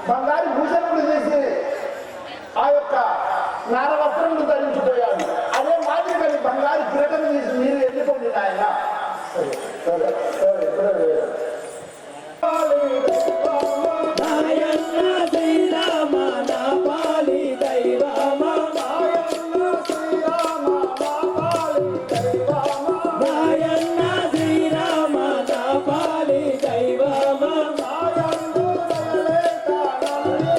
బంగారు భూషణములు చేసి ఆ యొక్క నారవస్త్రములు ధరించిపోయాడు. అదే మాదిరిగా బంగారు కిరటం తీసి మీరు వెళ్ళిపోండి ఆయన. నాయన్న శ్రీరామ నా పాలి దైవమ, నాయన్న శ్రీరామ నా పాలి దైవమ, నాయందు దయలేక నన్ను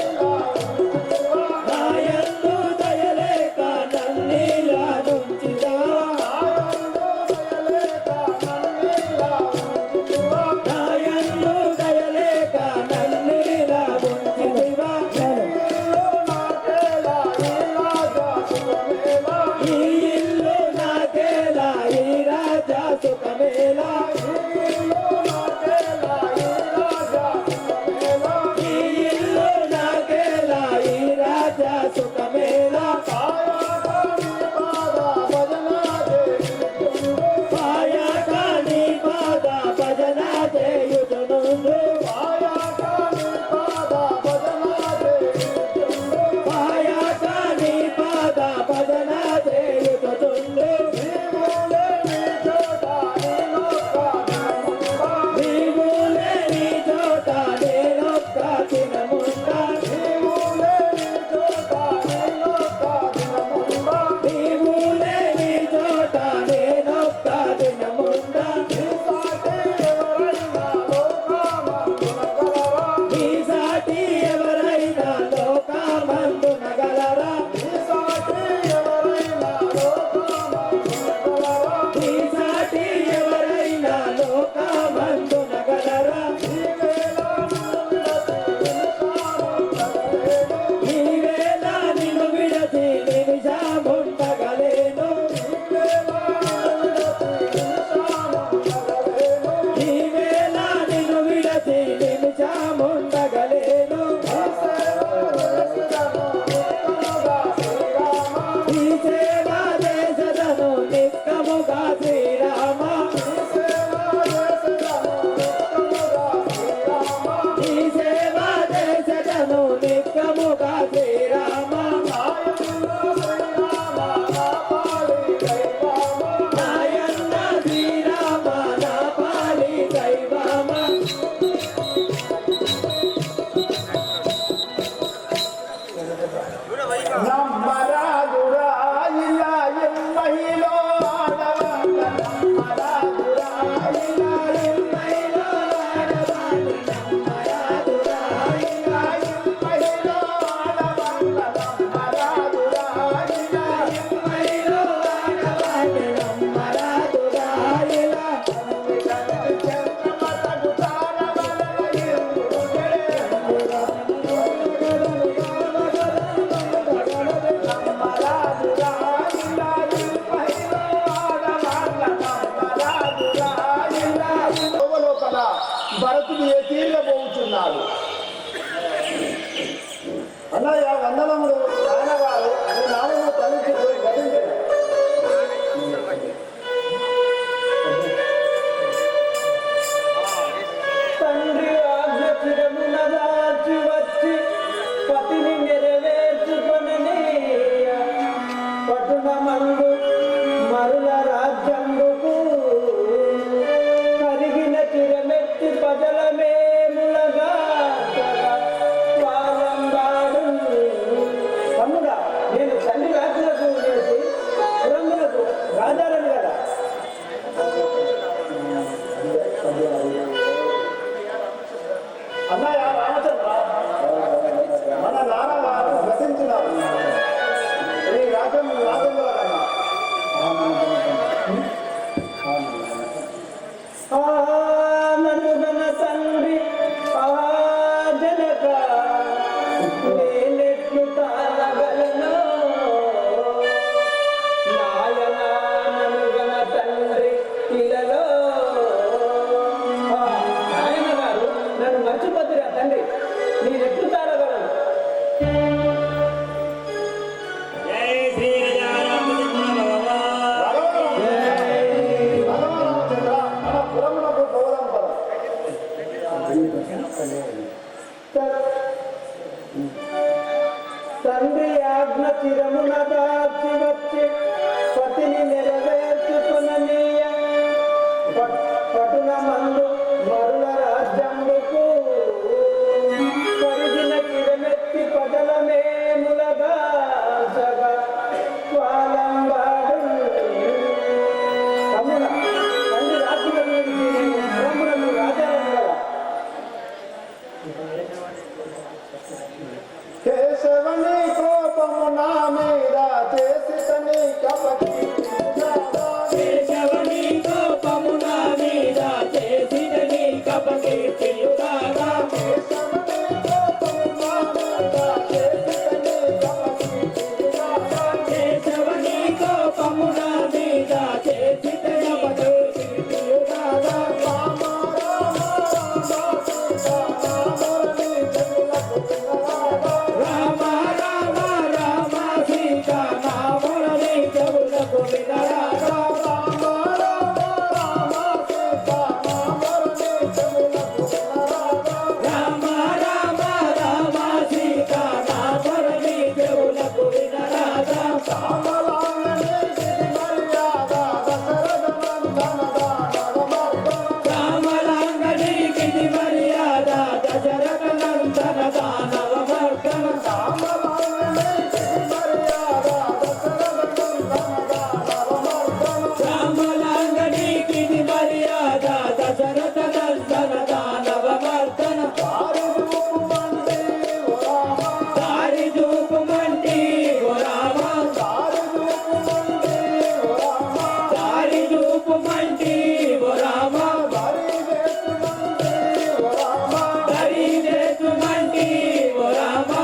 వస్తున్నారు ఈ రాజ్యం రాజ్యంలో కన్నా నన్ను తండ్రి జనక నేనెట్లు తాళగలను నాయన నన్ను తండ్రి ఇలలో నాయన గారు నన్ను మర్చిపోతురా తండ్రి నేనెట్లు తాళగలను రామరామచంద్ర మన పురమునకు పోదాం పద. తండ్రి ఆజ్ఞ చిరమున దాచి వచ్చి పతిని నెరవేర్చుకుననీయ పటున మందు మరుల రాజ్యంబుకు పరిగిన కిరమెత్తి పదలమేములగా సగ పాలంబాడు తమ్ముడ తండ్రి రాజ్యం బ్రహ్మణను రాజాలను కదా కేశవని కోపము నా మీద చేసి తని కపటి కేశవని కోపము నా మీద చేసినని కపకీర్తియుగాగా కేశవని కోపము నా మీద చేసి తని కపటి కేశవని కోపము నా మీద చేసినని కపకీర్తియుగాగా రామ రామ రామ సీత నామరని చెవులకు వినరాదా. రామ రామ రామ సీత నామరని చెవులకు వినరాదా రామ రామ రామ సీత నామరని చెవులకు వినరాదా. రామలాంగని గిరి మర్యాద దశరథ నందన దానవ మర్దన రామలాంగని గిరి మర్యాద దశరథ నందన దానవ మర్దన దారి దూపు మంటి ఓ రామ దారి దూపు మంటి ఓ రామ దరి దేతు మంటి ఓ రామ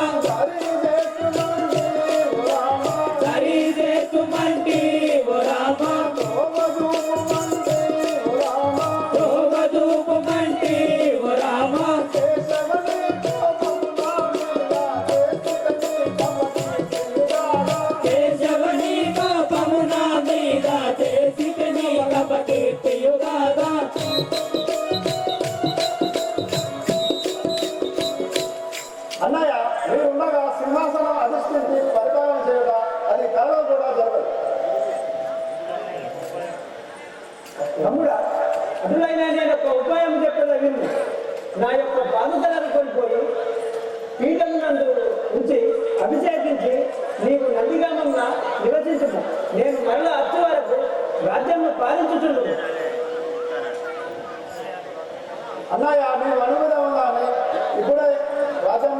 దరి దేతు మంటి ఓ రామ దూపు మంటి ఓ రామ కేశవని కోపము నా మీద చేసితిని కపకీర్తియుగాగా అన్నయ్య మీరు ఉండగా సింహాసనం అధిష్ఠించి పరిపాలన చేయగా అది కలలో కూడా జరగదు. తమ్ముడా అటులైనా నేను ఒక ఉపాయం చెప్పదా విన్ను నా యొక్క బాధలను కోల్పోయి పీఠం నందు ఉంచి అభిషేకించి నీవు నందిగామంగా నివసించుము నేను మరలా వచ్చే వరకు రాజ్యంను పాలించుచుండు అన్నయ్య మీరు అనుమతి ఉందని ఇప్పుడే రాజ్యం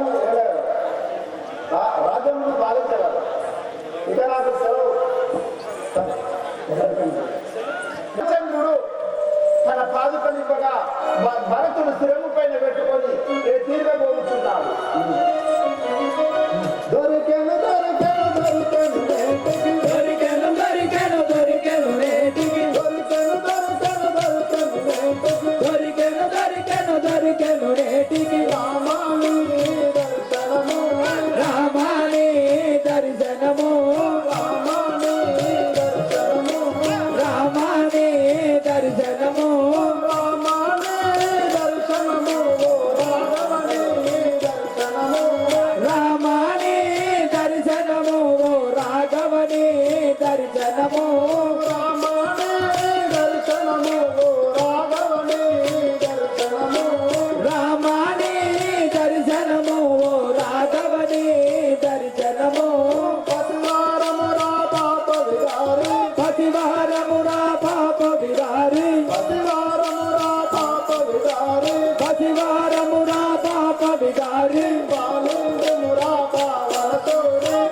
రాజ్యం పాలించగలరు. ఇక నాకు సెలవు. చంద్రుడు తన పాదుకలింపగా భరతుడు శిరము పైన పెట్టుకొని తీరబోతున్నాడు. దొరికెను దొరికెను దొరికెను నేటికి దొరికెను దొరికెను దొరికెను నేటికి దొరికెను దొరికెను దొరికెను నేటికి దొరికెను దొరికెను దొరికెను నేటికి రామాని దర్శనము రామాని దర్శనము రామాని దర్శనము రామాని దర్శనము రామాని దర్శనము రాఘవని దర్శనము రామాని దర్శనము రాఘవని దర్శనము రామాని దర్శనము రాఘవని దర్శనము రామాని దర్శనము రాఘవని దర్శనము పతివారము రా పాప విదారి పతివారము రా పాప విదారి పతివారము రా పాప విదారి పతివారము రా పాప విదారి పాలిందుము రా పావన సూరి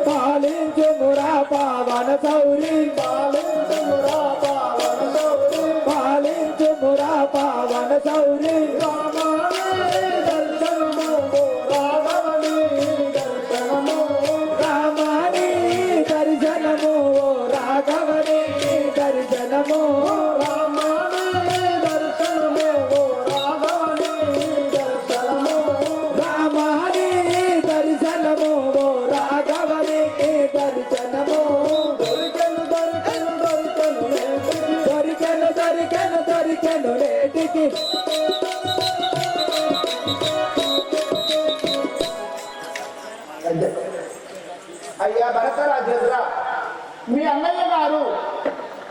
సౌరి పాలించుమురా పావన సౌరి పాలించుమురా పావన సౌరి రామాని దర్శనము రాఘవని దర్శనము రామాని దర్శనము రాఘవని దర్శనము రామాని దర్శనము రాఘవని దర్శనము దొరికెను దొరికెను దొరికెను దొరికెను దొరికెను దొరికెను నేటికి అయ్యా భరత రాజేంద్ర, మీ అన్నయ్య గారు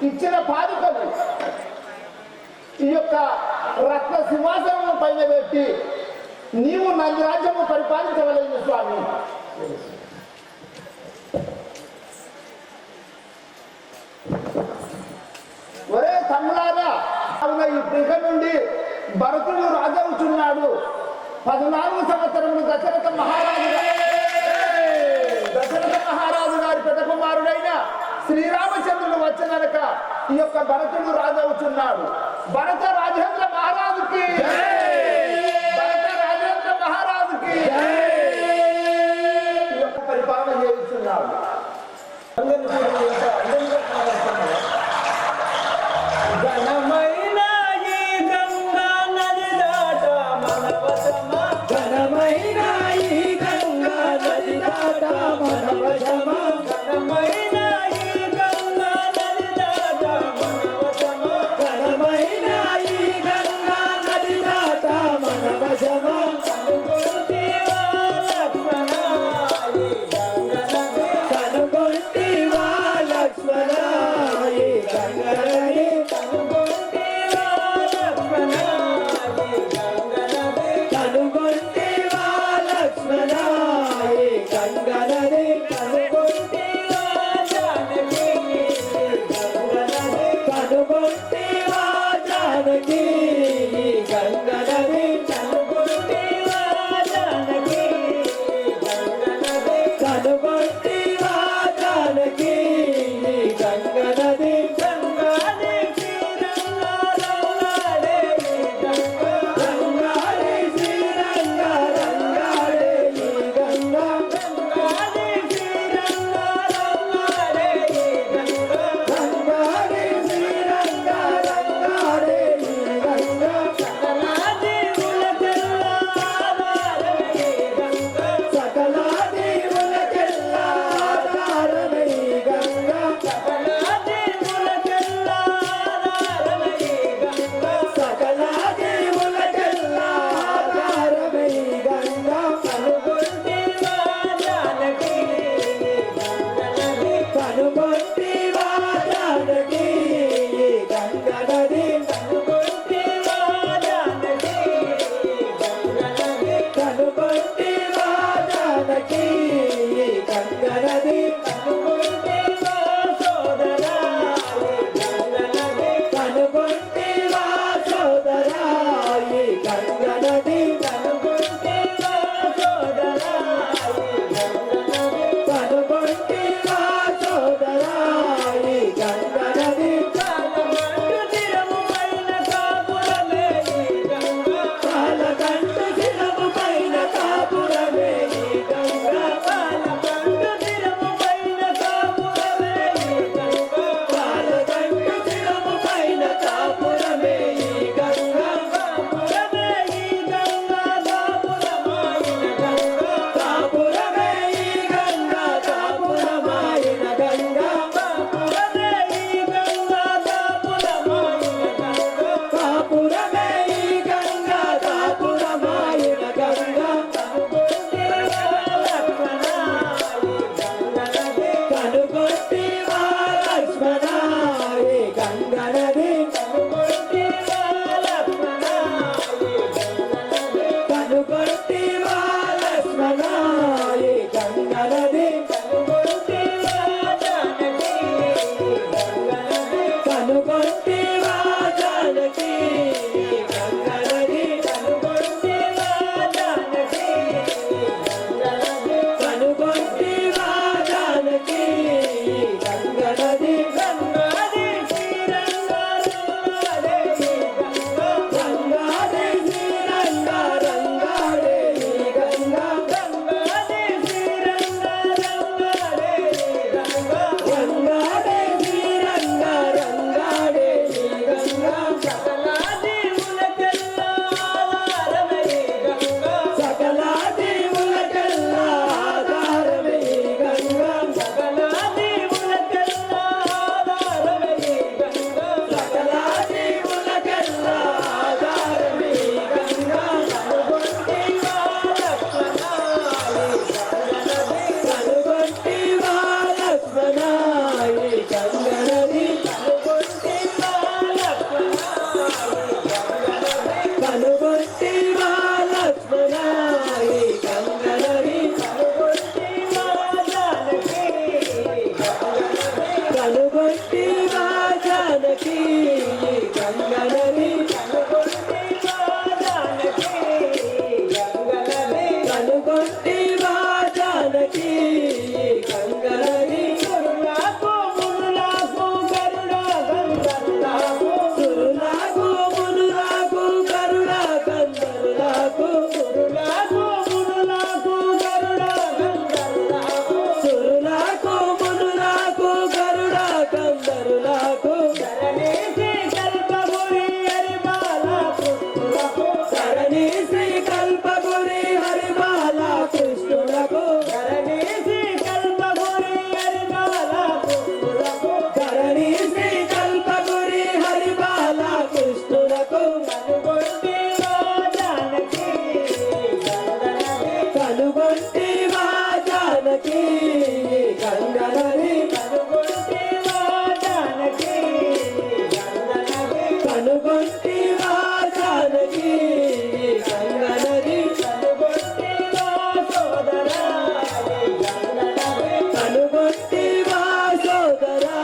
ఇచ్చిన పాదుకలు ఈ యొక్క రత్న సింహాసనం పైన పెట్టి నీవు నంది రాజ్యము పరిపాలించవలేదు స్వామి. ఒరే తమ్ములారా, అవున ఇక నుండి భరతుడు రాజవుతున్నాడు. 14 సంవత్సరములు దశరథ మహారాజు గారి పెద్ద కుమారుడైన శ్రీరామచంద్రుడు వచ్చినక ఈ యొక్క భరతుడు రాజవుతున్నాడు. భరత రాజేంద్ర మహారాజుకి, భరత రాజేంద్ర మహారాజుకి ఈ యొక్క పరిపాలన చేస్తున్నాడు. ఘనమైన ఈ గంగా నది దాట మనవశమా ఘనమైన ఈ గంగా నది దాట మనవశమా ఘనమైన ఈ గంగా నది దాట మనవశమా ఘనమైన ఈ గంగా నది దాట కనుగొంటివా జానకి గంగా నది సురులకు మునులకు గరుడ గంధర్వులకు సురులకు మునులకు గరుడ గంధర్వులకు సురులకు మునులకు గరుడ గంధర్వులకు సురులకు మునులకు గరుడ గంధర్వులకు ధరణి శ్రీ కల్పగురి హరిబాల కృష్ణులకు ధరణి శ్రీ కల్పగురి హరిబాల కృష్ణులకు ధరణి శ్రీ కల్పగురి హరిబాల కృష్ణులకు కనుగొంటివా జానకి కనుగొంటివా జానకి గంగా నది కనుగొంటివా జానకి కనుగొంటివా జానకి గంగా నది కనుగొంటివా సోదరా కనుగొంటివా సోదరా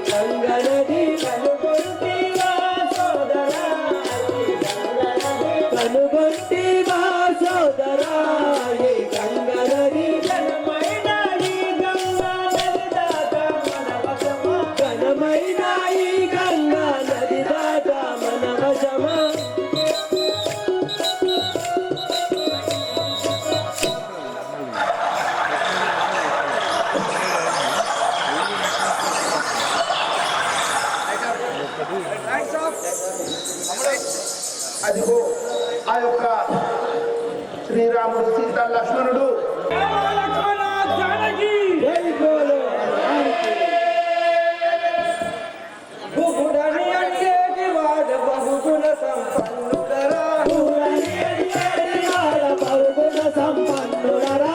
గంగా నది కనుగొంటివా సోదరా కనుగొంటివా సోదరా గంగా నది ఘనమైన ఈ గంగా నది దాకా మన వశమా ఘనమైన ఈ గంగా నది దాకా మన వశమా అదిగో ఆ యొక్క శ్రీరాముడు సీత లక్ష్మణుడు జై బోలో గుహుడని అడిగేటి వాడ బహుగుణ సంపన్నుడరా గుహుడని అడిగేటి వాడ బహుగుణ సంపన్నుడరా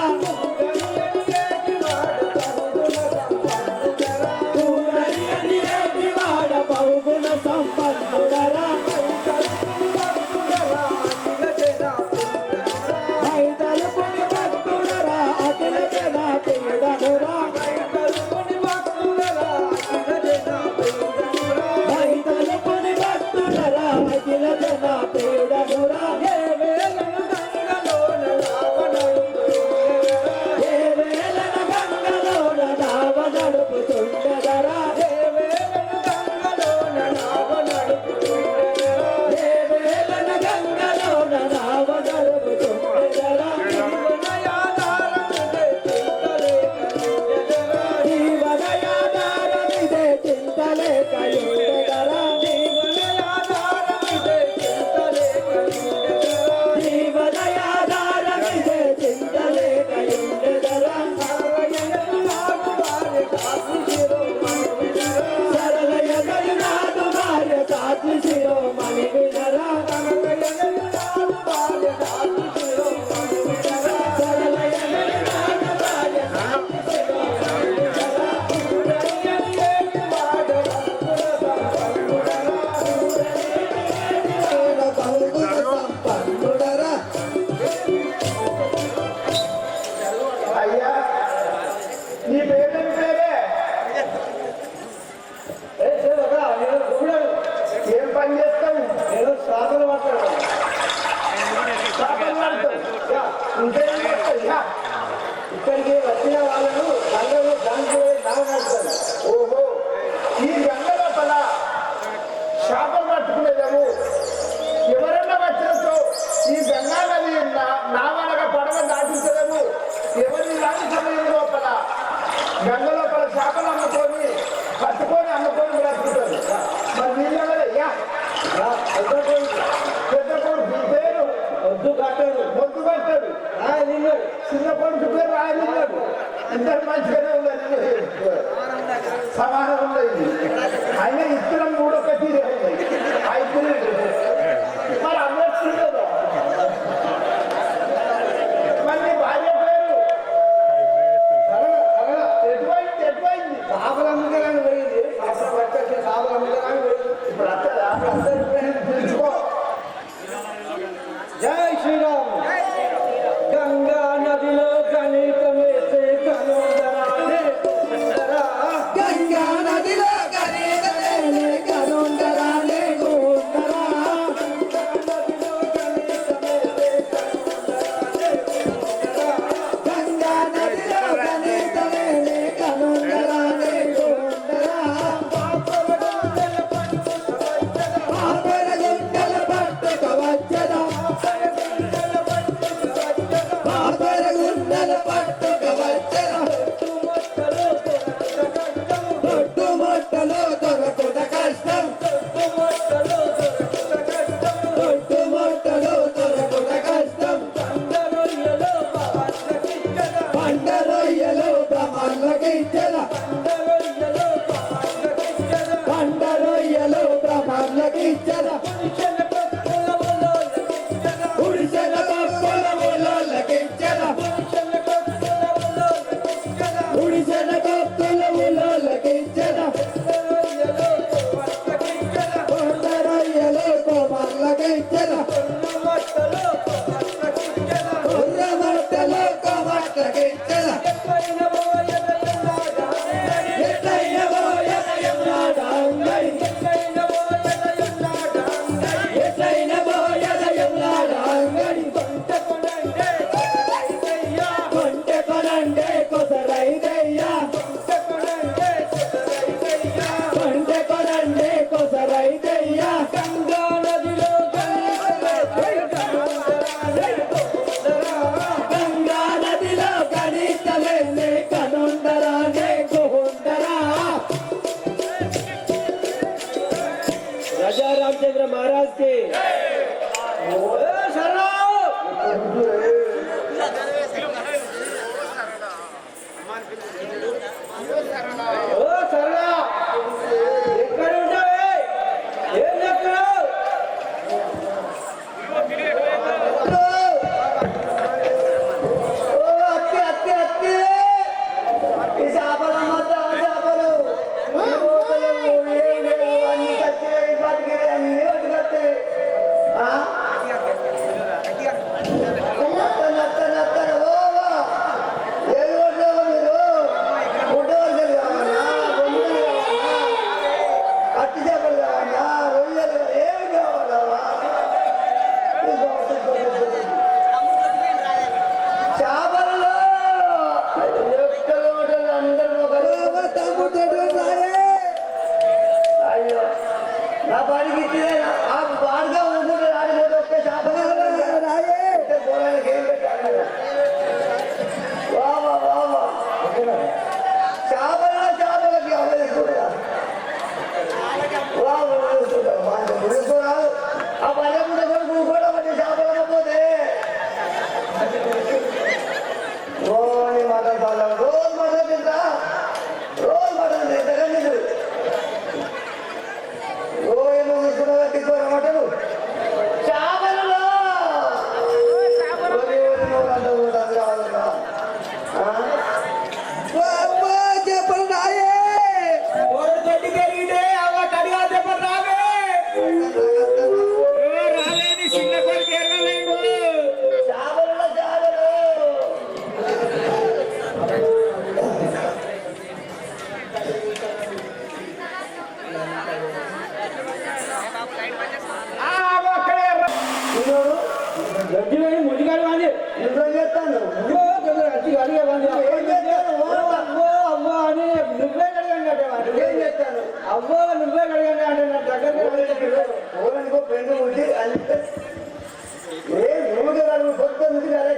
గుహుడని అడిగేటి వాడ బహుగుణ సంపన్నుడరా ఐదలుపుని భక్తుడరా అఖిల జన పీడనురా ఐదలుపుని భక్తుడరా అఖిల జన పీడనురా ఏ వేళను గంగలోన నావ నడుపుతుండెదరా ఏ వేళను గంగలోన నావ జీవనయాధారమిదే చింతలేకయుండెదరా జీవనయాధారమిదే చింతలేకయుండెదరా సరళయగలు నాదు భార్య సాత్రి శిరోమణి వినరా అయ్యా నీ పేరేం పేరే ఏం పని చేస్తావు శ్వాసలు మాట్లాడతాను చేపలు పడతావు. ఇంకేం చేస్తావు? యా. ఇక్కడికి వచ్చిన వాళ్ళను గంగలు దాంట్లో నాగనాడుతారు. ఓహో ఈ గంగ లోపల చేపలు పట్టుకునేదాము ఎవరన్నా వచ్చినతో ఈ గంగా నది నావనగా పడవ దాటించలేము ఎవరి లాంటి సమయం లోపల గంగ లోపల చేపలు అమ్ముకొని పట్టుకొని అమ్ముకొని బ్రతుకుతారు. మరి వీళ్ళయ్యా పెద్ద కొడుకు పేరు వద్దు కట్టాడు మొద్దు కట్టాడు నిన్నాడు చిన్న కొడుకు పేరు రాయలిన్నాడు. ఇద్దరు మంచిగానే ఉన్నది సమానం ఉన్నది. అయినా ఇద్దరం మూడొక తీరే ఉన్నాయి. అయితే మరి అన్నట్టు మరి నీ భార్య పేరు ఎటువైంది చేపలు అమ్ముకోవడానికి పోయింది. చేపలు పట్టుకొచ్చి చేపలు అమ్ముకోవడానికి పోయింది. ఇప్పుడు అత్తదా తెలుసుకో. జై శ్రీరామ్. గంగా నదిలో గణితమేసే కనుందరాలే గుండరా. గంగా నదిలో గణితమేసే కనుందరాలే గుండరా. ఈ చేపలు అమ్ముతావా చేపలు ఈ మూటలు ఏం లేవు అన్ని కత్తిరే బతికిరే అన్ని పట్టుకొస్తాయి నత్తన ఓవా ఏది కొట్టావా మీరు పుట్టవలసలు కావాలా బొమ్మలు కావాలా కత్తి చేపలు కావాలా రొయ్యలు ఏమి కావాలవా చేపలలో ఎక్కడ అందరూ అయ్యో నా పనికి ఇచ్చేదేనా ఆ బాగా ఊరుకుంటే రాడిపోతే ఒకే చేపలు రాయే పోరానికి ఏం పెట్టాలి వావా వావా చేపలకి అవ్వలేదు కూడా ముడుకోరాదు ఆ పల్లె కూడా కొడుకు కూడా పట్టి చేపలు పోతే రోజు మటన్ తాళం రోజు మటన్ తింటా రోజు మటన్ తింటా నీకు రోజు ముడుకున్న తీసుకోరా మటను చేపలలో చెప్పలు రాయే ఓడి తొట్టి పెరిగితే అవ్వ కడిగా చెప్పలు రావే రాలేని చిన్న కొడుకు ఎరగలేవు చేపలలో చేపలు గడ్డి ముడిగాడు వాడి ఇంట్లో చేస్తాను అడిగే వాడి ఏం చేస్తాను అవ్వ అని నువ్వే కడగండి అంటే ఏం చేస్తాను అవ్వ నువ్వే కడగండి అంటే నా దగ్గర ఓరనికో పెండు ఉండి అంటే ఏ మూడు గారు కొత్త నుంచి అదే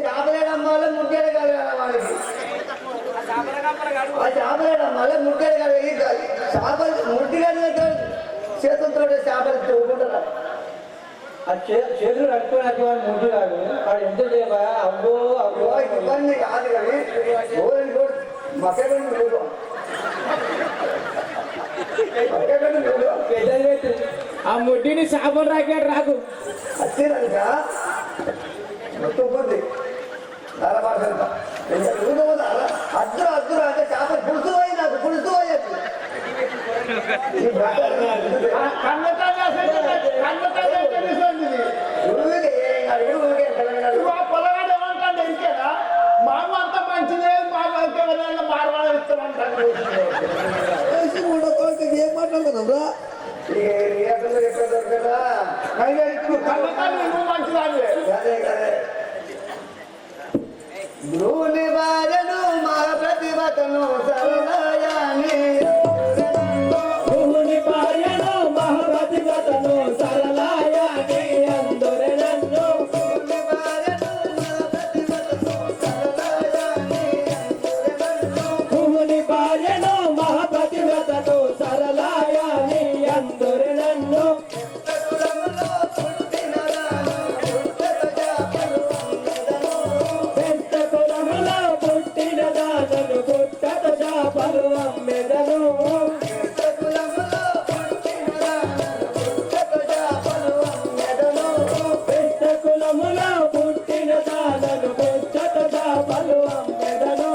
చేపలేడమ్మాల ముగ్గేడే కాదు వాడికి ఆ చేపలేడమ్మాల ముగ్గేడే కాదు చేపలు ముట్టిగానే చేతులతో చేపలు తోడుకుంటారా ఆ చేతులు కట్టుకోవడానికి వాడు ముందు కాదు వాడు ఎంత చేయవా అవ్వో అవ్వో ఇవన్నీ కాదు కానీ ఓరని కూడా మక్కగండి చూడు మక్కగండి చూడు పెద్దది ఆ ముడ్డిని చేపలు రాకాడు రాకు వచ్చినాక మొత్తం నలభాషంత అద్దురు అంటే చేపలు పులుసు పోయి నాకు పులుసు పోయేది పొలగాడు ఏమంటాడు ఇంకేనా మామ అంతా మంచిదే మామ మార్వాడు ఇస్తామంటాడు ఏం మాట్లాడుతున్నాం ఎక్కడ దొరకదా కన్నతాన్ని నువ్వు మంచిదాన్ని అదే కదే భ్రూని వారను మా ప్రతిభతను సరళయాని భూమి పాయను మహాప్రతిభతను సరళాయాని అందరు నన్ను భూని వారను మా ప్రతిభతను సరళయాని భూమి పాయను మహాప్రతిభతను సరళాయాని అందరు నన్ను పెద్ద కులములో పుట్టిన దానను పుట్టత చేపలు అమ్మెదను పెద్ద కులములో పుట్టిన దానను పుట్టత చేపలు అమ్మెదను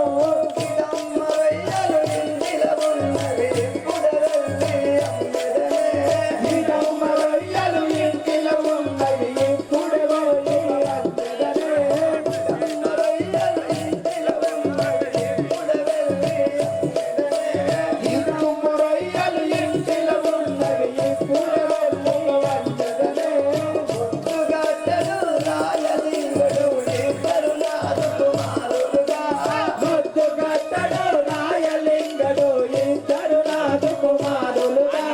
ఇదమ్మ రొయ్యలు ఇంటిలో ఉన్నవి ఇప్పుడు పోయి అమ్మెదనే ఇదమ్మ రొయ్యలు ఇంటిలో ఉన్నవి ఇప్పుడు వెళ్ళి అమ్మెదనే ముద్దు గట్టడు రాయలింగడు ఇద్దరు నాదు కుమారులుగా ముద్దు గట్టడు రాయలింగడు ఇద్దరు నాదు కుమారులుగా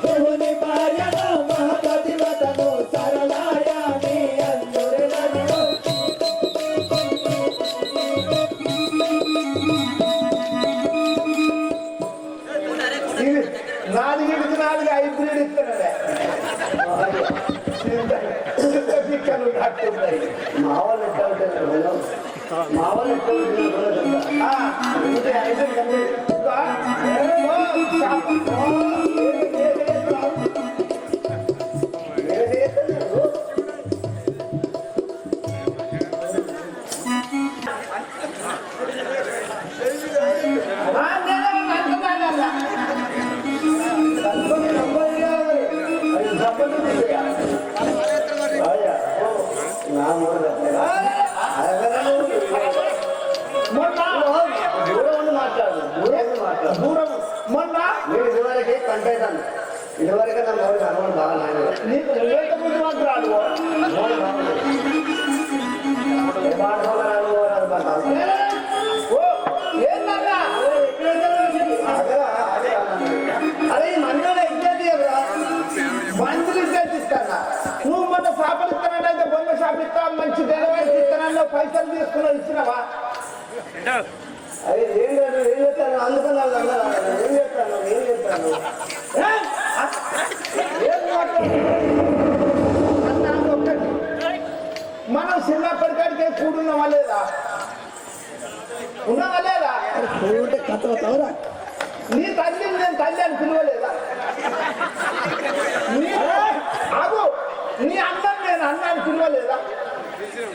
భూమి భార్యను మహాపతివతను సరళాయాని అందరు నన్ను నాలుగు హైబ్రిడ్ ఇస్తున్నాడే పిక్కలు నాటున్నాయి మా వాళ్ళు ఎట్లా ఉంటారు మా వాళ్ళు ఎక్కువ తినకుండా చెప్తా. ఇది అయితే కంప్లీట్. ఇదిగో, నేను చేస్తాను. మొన్న నేను ఇదివరకే కంటేదాన్ని. ఇదివరకే నా మౌలి అనుభవం బాగా నాయన నీకు ముందు మాత్రం ఏంటన్నా అరే ఈ మందులో ఎగ్జాక్ట్ కదా మందులు ఇస్తానా నువ్వు మొన్న షాపులు ఇస్తానంటే బొమ్మ షాప్ ఇస్తా మంచి డెలివరీ ఇస్తానన్నా పైసలు తీసుకుని ఇచ్చినావా అది ఏం కాదు ఏం చెప్తాను అందుకున్నాను ఏం చెప్తాను మనం చిన్నప్పటికాడికే కూడున్నావా లేదా ఉన్నావా లేదా నీ తల్లి నేను తల్లి అని పిలవలేదా ఆగు నీ అన్నం నేను అన్న అని పిలవలేదా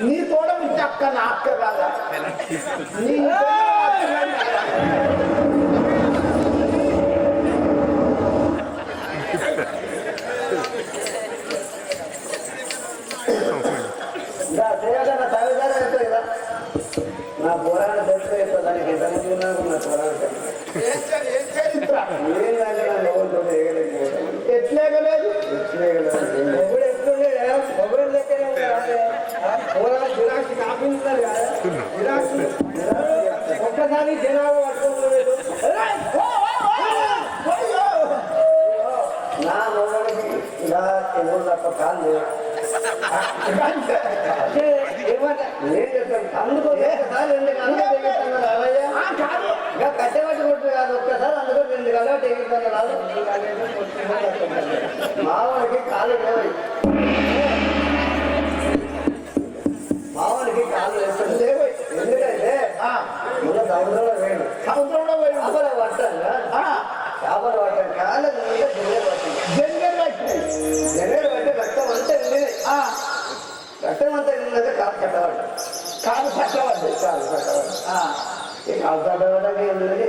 నీ తోడ ఇచ్చే అక్క నా అక్క కాదా నీ నా పోరాట తెలుసు దానికి ఎంత ముందు నా పోరాట ఏంటంటే నా లోపలతో ఎగలేకపోతాను ఎట్లేగలేదు మొగుడు ఎట్లుండే మొగుడు లెక్కనే పోరాట జిరాక్స్ కాపించారు కదా జిరాక్స్ ఒక్కసారి జనాభా పట్టుకోలేదు నా మొగుడికి ఇలా ఎవరు తప్ప కాదు నేను చెప్తాను అందుకో ఒక్కసారి 2 గంటలు తెగిస్తాను రావయ్యా ఇంకా కట్టెబట్టి కొట్టు కాదు ఒక్కసారి అందుకో 2 గంటలు తెగిస్తాను రాదు మావాడికి కాలు లేవు మావాడికి కాలు వేస్తాను లేవు ఎందుకంటే మన సముద్రంలో వేడు సముద్రంలో చేపలు పట్టాను చేపలు పట్టాను కాలు జంగలు పట్టింది జంగలు పట్టి రక్తం అంతా వెళ్ళింది రక్తం అంతా వెళ్ళిందంటే కాలు కట్టబడ్డా కాలు పట్టవద్దు కాలు కట్టబడ్డా ఈ కాలు కట్టబడ్డాక ఏంటంటే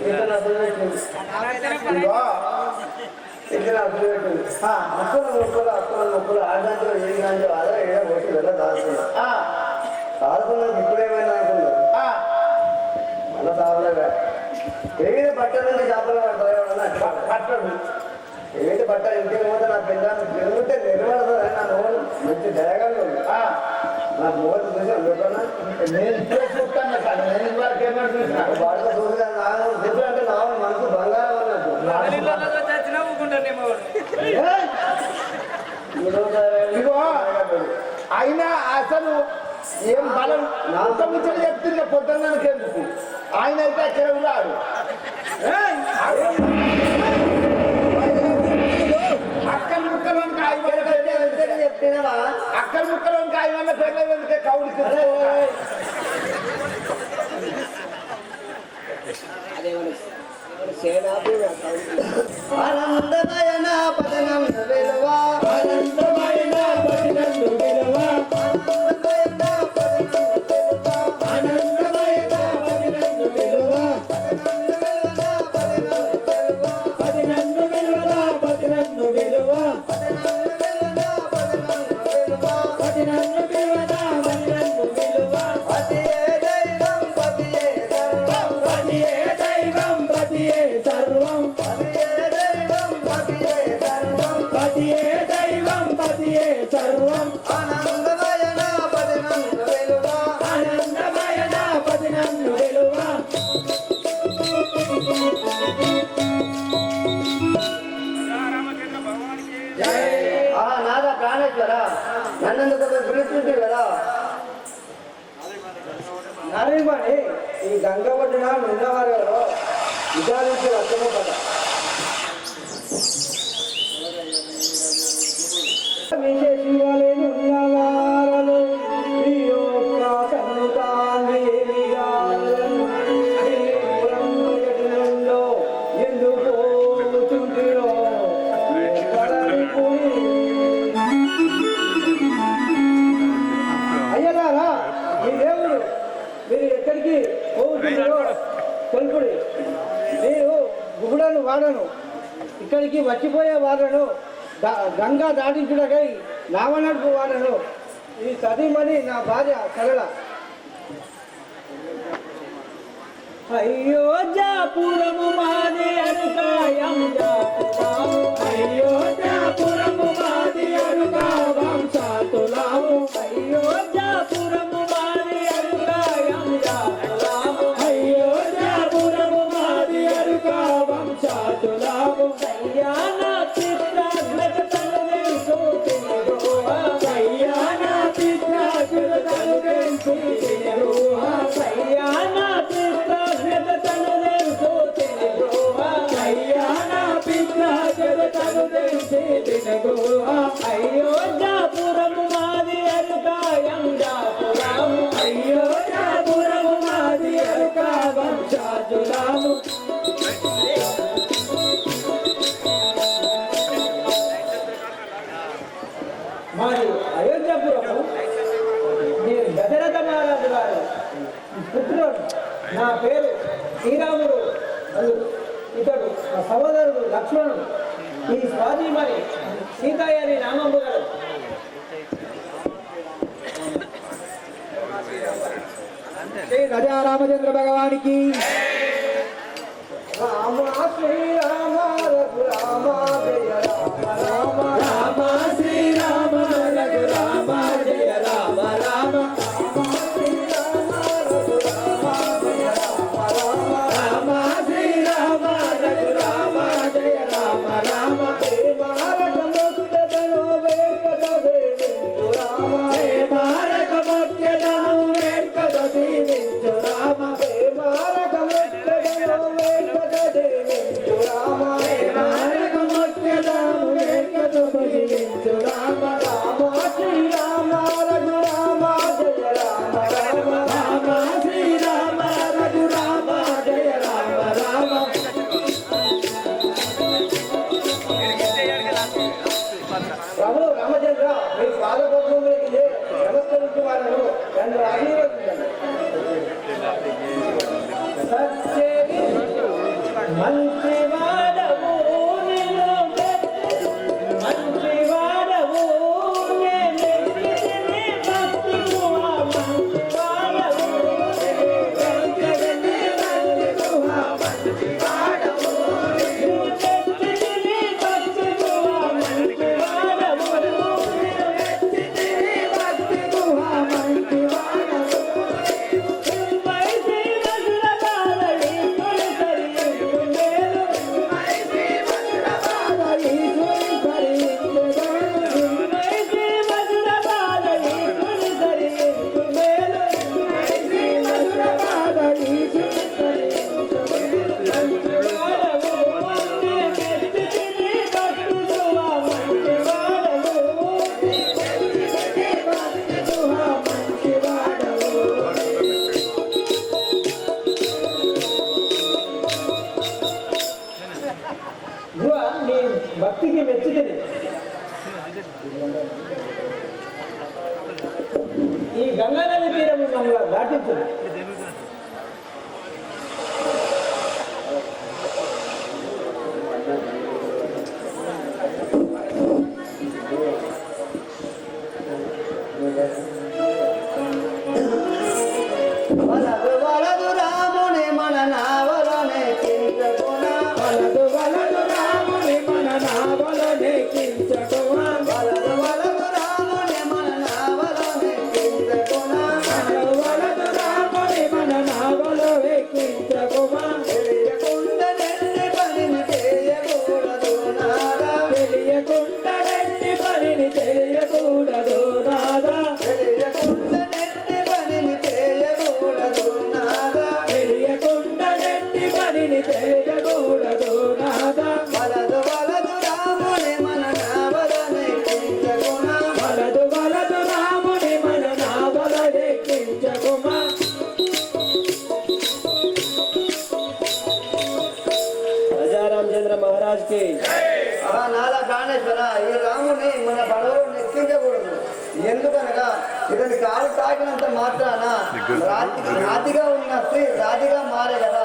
ఇతను అసలు పెట్టింది ఇతను అసలు పెట్టింది మొక్కలు ఆడదాంట్లో ఏ గాంజో అలా ఏదో కొట్టి వెళ్ళ దాచుకున్నా దాచుకున్నాక ఇప్పుడేమైనా అనుకున్నావు మళ్ళీ తాగలేదా ఏదైతే బట్టలు చేపలు పడతాయి పట్టడు ఏదైతే బట్ట ఇంటికి పోతే నా పిల్లలు పెరుగుతే నిలబడదు నా నోరు మంచి దయగలు నా మోహన్ చూసి అందుకున్నా నేను చూస్తాను సార్ నేను ఇవాళ ఏమన్నా చూసినా వాడితో చూసి అంటే నా మనసు బంగారం అన్నట్టు ఇగో అయినా అసలు ఏం బలం అంత ముచ్చట చెప్తుంటే పొద్దున్నకి ఎందుకు ఆయన అయితే అక్కడ ఉన్నాడు అక్కడ ముక్కలోనికి ఆయన చెప్తున్నావా అక్కడ ముక్కలోనికి ఆయన పెళ్ళ వెళ్తే కౌలికి ఆనందమయన పదనం వెలువా ఆనందమయన పదనం వెలువా ఆనందమయన పదనం వెలువా పదనం వెలువా పదనం వెలువా పదనం వెలువా పతియే దైవం పతియే సర్వం పతియే దైవం పతియే సర్వం పతియే దైవం పతియే సర్వం పతియే దైవం పతియే సర్వం ఆనందమయన పదనం వెలువా ఆనందమయన పదనం వెలువా నాదా ప్రాణేశ్వర నన్నందుకు పిలుస్తుంటే కదా నారాయణి ఈ గంగ ఒడ్డున నిన్నవారు విచారించి వచ్చము కదా వేసేసి ఇక్కడికి వచ్చిపోయే వాళ్ళను గంగా దాటించుటకై నావ నడుపు వాళ్ళను ఈ సతీమణి నా భార్య సరళ. అయోధ్యాపురము మాది అరుకాయం జాతులాము, అయోధ్యాపురము మాది అరుకా వంశాతులాము, అయోధ్యాపురము మాది అరుకాయం జాతులాము, అయోధ్యాపురము మాది అరుకా వంశాతులాము. కళ్యాణ చిత్రాగ్రత తనుదెంసు తినరువా, కళ్యాణ చిత్రాగ్రత తనుదెంసు తినరువా, కళ్యాణ చిత్రాగ్రత తనుదెంసు తినరువా, కళ్యాణ చిత్రాగ్రత తనుదెంసు తినరువా. అయోధ్యాపురము మాది అరుకాయం జాతులాము, అయోధ్యాపురము మాది అరుకా వంశాతులాము. మాది అయోధ్యాపురము. నేను దశరథ మహారాజు గారు పుత్రుడు. నా పేరు శ్రీరాముడు. ఇతడు నా సహోదరుడు లక్ష్మణుడు. ఈ స్వాధీమణి సీతయ్య అని నామము గలదు. శ్రీ రాజా రామచంద్ర భగవానికి రామ శ్రీరామ రఘురామ జయ రామ రామ రామ శ్రీరామ రఘురామ జయ రామ రామ, రామ శ్రీరామ రఘురామ జయ రామ రామ. ప్రేమారకమొక్కెదను వెంకట దీవించు రామ, ప్రేమారకమొక్కెదను వెంకట దీవించు రామ. రామ శ్రీరామ రఘురామ జయ రామ రామ, రామ శ్రీరామ రఘురామ జయ రామ రామ. ప్రభు రామచంద్ర మీ పాదపద్మములకి నమస్కరించి వారు నన్ను ఆశీర్వదించండి. మంచివాడవు నిన్ను మంచివాడవు నేనెత్తితిని భక్తిగుహ, మంచివాడవు నేనెత్తితిని భక్తిగుహ, మంచివాడవు నేనెత్తితిని భక్తిగుహ, మంచివాడవు నేనెత్తితిని భక్తిగుహ, మంచివాడవు. నీ భక్తికి మెచ్చుతుంది. ఈ గంగా నది తీరం మమ్మల్ని దాటించదు. వలదు వలదు రాముని మన నావలనే చింతకున, వలదు వలదు రాముని మన నావలనే కించకుమ, వలదు వలదు రాముని మన నావలనే చింతకున, వలదు వలదు రాముని మన నావలనే కించకుమ. తెలియకుండా నెల్లి పనిని చేయకూడదు నాదా, తెలియకుండా నెట్టి పనిని చేయకూడదు నాదా, తెలియకుండా నెల్లి పనిని చేయకూడదు నాదా, తెలియకుండా నెట్టి పనిని చేయకూడదు నాదా. వలదు వలదు రాముని మన నావలనే చింతకున, వలదు వలదు రాముని మన నావలనే కించకుమ. రాజా రామచంద్ర మహారాజ్ కి నాలా ప్రాణేశ్వర ఈ రాముని మన పడవలో నెక్కించకూడదు. ఎందుకనగా ఇతని కాలు తాకినంత మాత్రాన రాతిగా ఉన్న స్త్రీ రాతిగా మారే కదా.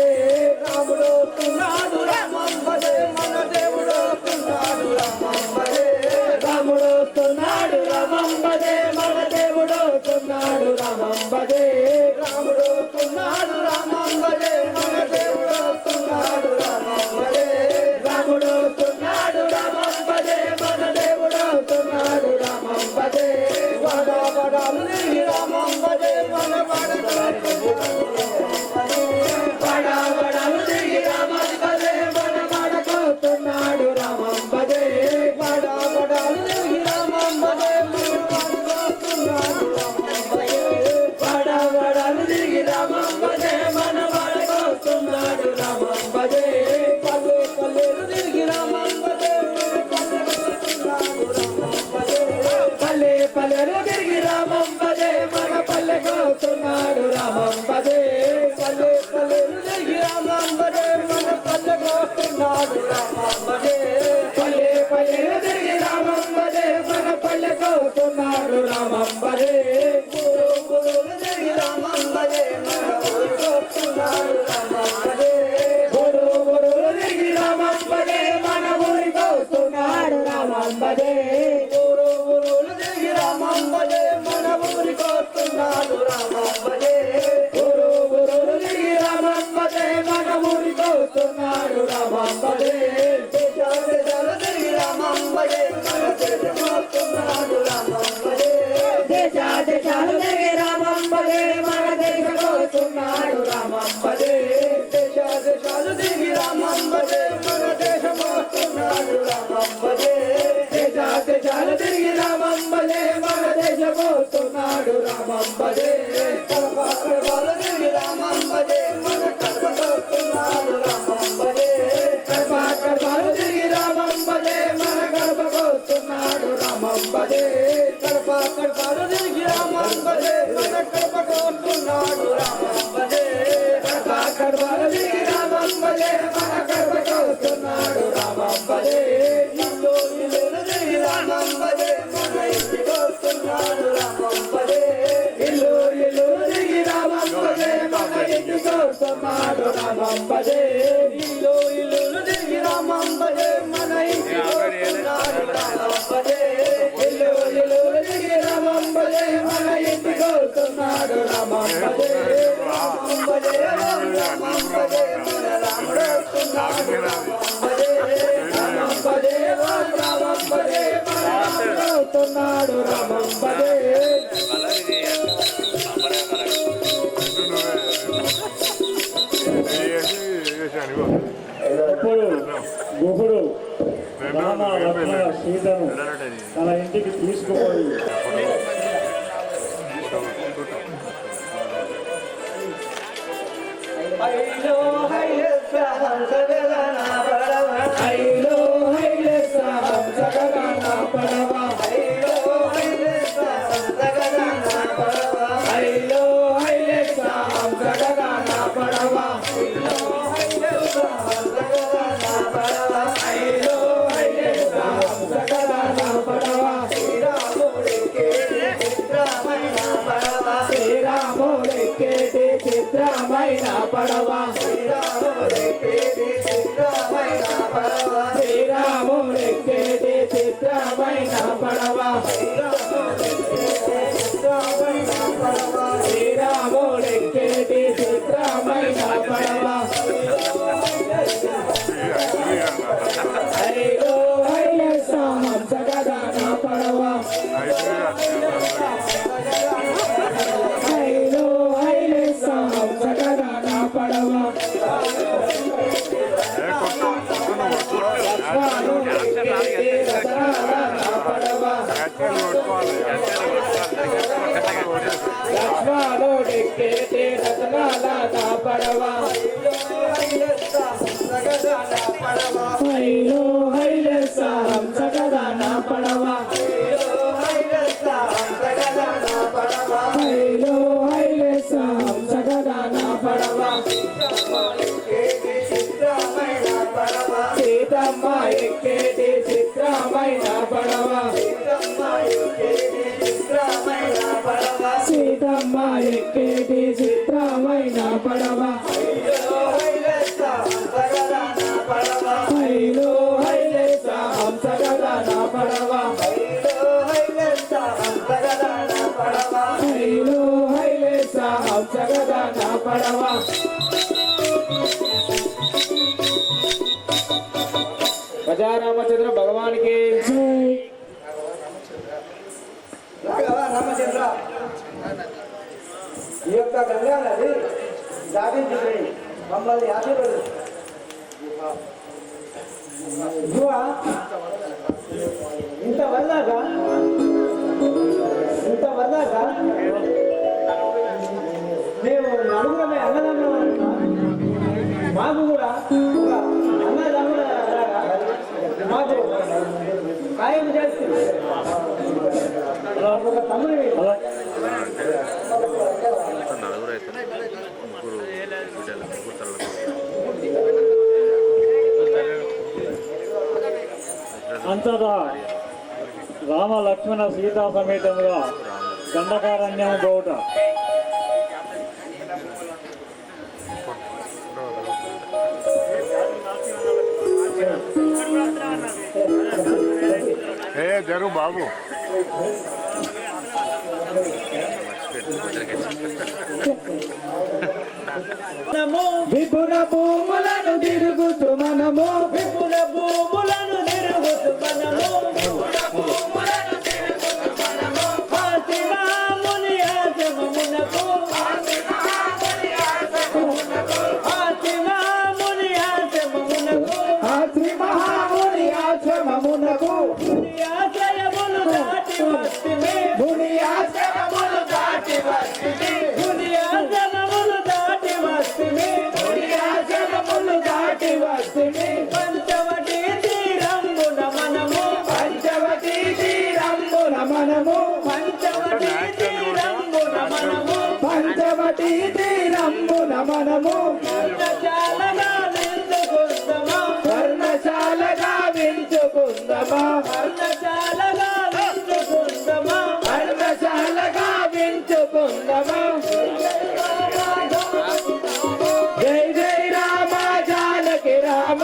రాముడు వస్తున్నాడు రామంబదే మన దేవుడు వస్తున్నాడు రామంబదే రాముడు వస్తున్నాడు రామంబదే మన దేవుడు వస్తున్నాడు రామంబదే రామంబదే పల్లె పల్లెలు తిరిగి రామంబదే పల్లె పల్లెలు తిరిగి రామంబదే మన పల్లెకు వస్తున్నాడు రామంబదే పల్లె పల్లెలు తిరిగి రామంబదే మన పల్లెకు వస్తున్నాడు రామంబదే పల్లె పల్లెలు తిరిగి రామంబదే మన పల్లెకు వస్తున్నాడు రామంబదే గురువులు తిరిగి రామంబదే మన ఊరికి వస్తున్నాడు రామంబదే గురువులు తిరిగి రామంబదే మన ఊరికి వస్తున్నాడు రామంబదే గురువులు తిరిగి రామంబదే మన ఊరికి వస్తున్నాడు రామంబదే గురువులు తిరిగి రామంబదే మన ఊరికి వస్తున్నాడు రామంబదే దేశాలు తిరిగి రామంబదే మన దేశం వస్తున్నాడు రామంబదే దేశాలు తిరిగి రామంబదే మన దేశం వస్తున్నాడు రామంబదే దేశాలు తిరిగి రామంబదే మన దేశం వస్తున్నాడు రామంబదే దేశాలు తిరిగి రామంబదే మన దేశం వస్తున్నాడు రామంబదే కడపలు తిరిగి రామంబదే మన కడపకు వస్తున్నాడు రామంబదే కడపలు తిరిగి రామంబదే మన కడపకు వస్తున్నాడు రామంబదే కడపలు తిరిగి రామంబదే మన కడపకు వస్తున్నాడు రామంబదే కడపలు తిరిగి రామంబదే మన కడపకు వస్తున్నాడు రామంబదే ఇల్లు తిరిగి రామంబదే మన ఇంటికి వస్తున్నాడు రామంబదే ఇల్లు తిరిగి రామంబదే మన ఇంటికి వస్తున్నాడు రామంబదే ఇల్లు తిరిగి రామంబదే మన ఇంటికి వస్తున్నాడు రామంబదే ఇల్లు తిరిగి రామంబదే మన ఇంటికి వస్తున్నాడు రామంబదే రామంబదే రామంబదే మన రాముడు వస్తున్నాడు రామంబదే రామంబదే రామంబదే మన రాముడు వస్తున్నాడు రామంబదే అప్పుడు గుహుడు రామ లక్ష్మణ సీతను తన ఇంటికి తీసుకుపోయి హైలో హైలెస్స హంసగగన పడవ హైలో హైలెస్స హంసగగన పడవ హైలో హైలెస్స హంసగగన పడవ హైలో హైలెస్స హంసగగన పడవ హైలో హైలెస్స హంసగగన పడవ హైలో హైలెస్స హంసగగన పడవ శ్రీరాముడికేటి చిత్రమైన పడవ శ్రీరాముడికేటి చిత్రమైన పడవ శ్రీరాముడికేటి చిత్రమైన పడవ శ్రీరాముడికేటి చిత్రమైన పడవ చిత్రమైన పడవ శ్రీరాముడికేటి చిత్రమైన పడవ హరిలో హైలెస్స హంసగగన పడవ హైలో హైలెస్స హంసగగన పడవ లక్ష్మణుడికేటి రతనాల పడవ లక్ష్మణుడికేటి రతనాల పడవ హైలో హైలెస్స హంసగగన పడవ హైలో హైలెస్స హంసగగన పడవ సీతమ్మ ఎక్కేటి చిత్రమైన పడవ సీతమ్మ ఎక్కేటి చిత్రమైన పడవ హైలో హైలెస్స హంసగగన పడవ హైలో హైలెస్స హంసగగన పడవ గజారామచంద్ర భగవానికి రామచంద్ర ఈ యొక్క గంగా నది దాటించుకుని మమ్మల్ని ఆశీర్వదించు. ఇంత వల్లాగా మేము నలుగురమే అన్నదమ్ములం. మాకు కూడా సహాయం చేస్తుంది. ఒక తమ్ముడు నలుగురు అయితే ముగ్గురు బిడ్డలు ముగ్గురు తరలకు అంతటా రామ లక్ష్మణ సీతా సమేతంగా దండకారణ్యం గౌట జరు బాబు విపుల భూములను తిరుగుతూ మనము విపుల భూములను తిరుగుతూ మనము హాతిమాముని ఆశ్రమమునకు హాతిమాముని ఆశ్రమమునకు హాతి మహాముని ఆశ్రమమునకు ముని ఆశ్రయములు దాటి వస్తిమి ముని ఆశ్రమములు దాటి వస్తిమి ముని ఆశ్రమములు దాటి వస్తిమి ముని ఆశ్రమములు దాటి వస్తిమి పంచవటి తీరంబున మనము పంచవటి తీరంబున మనము పంచవటి తీరంబున మనము పంచవటి తీరంబున మనము వర్ణశాలగా వించుకుందమా వర్ణశాలగా వించుకుందమా వర్ణశాలగా వించుకుందమా జై జై రామ జానకి రామ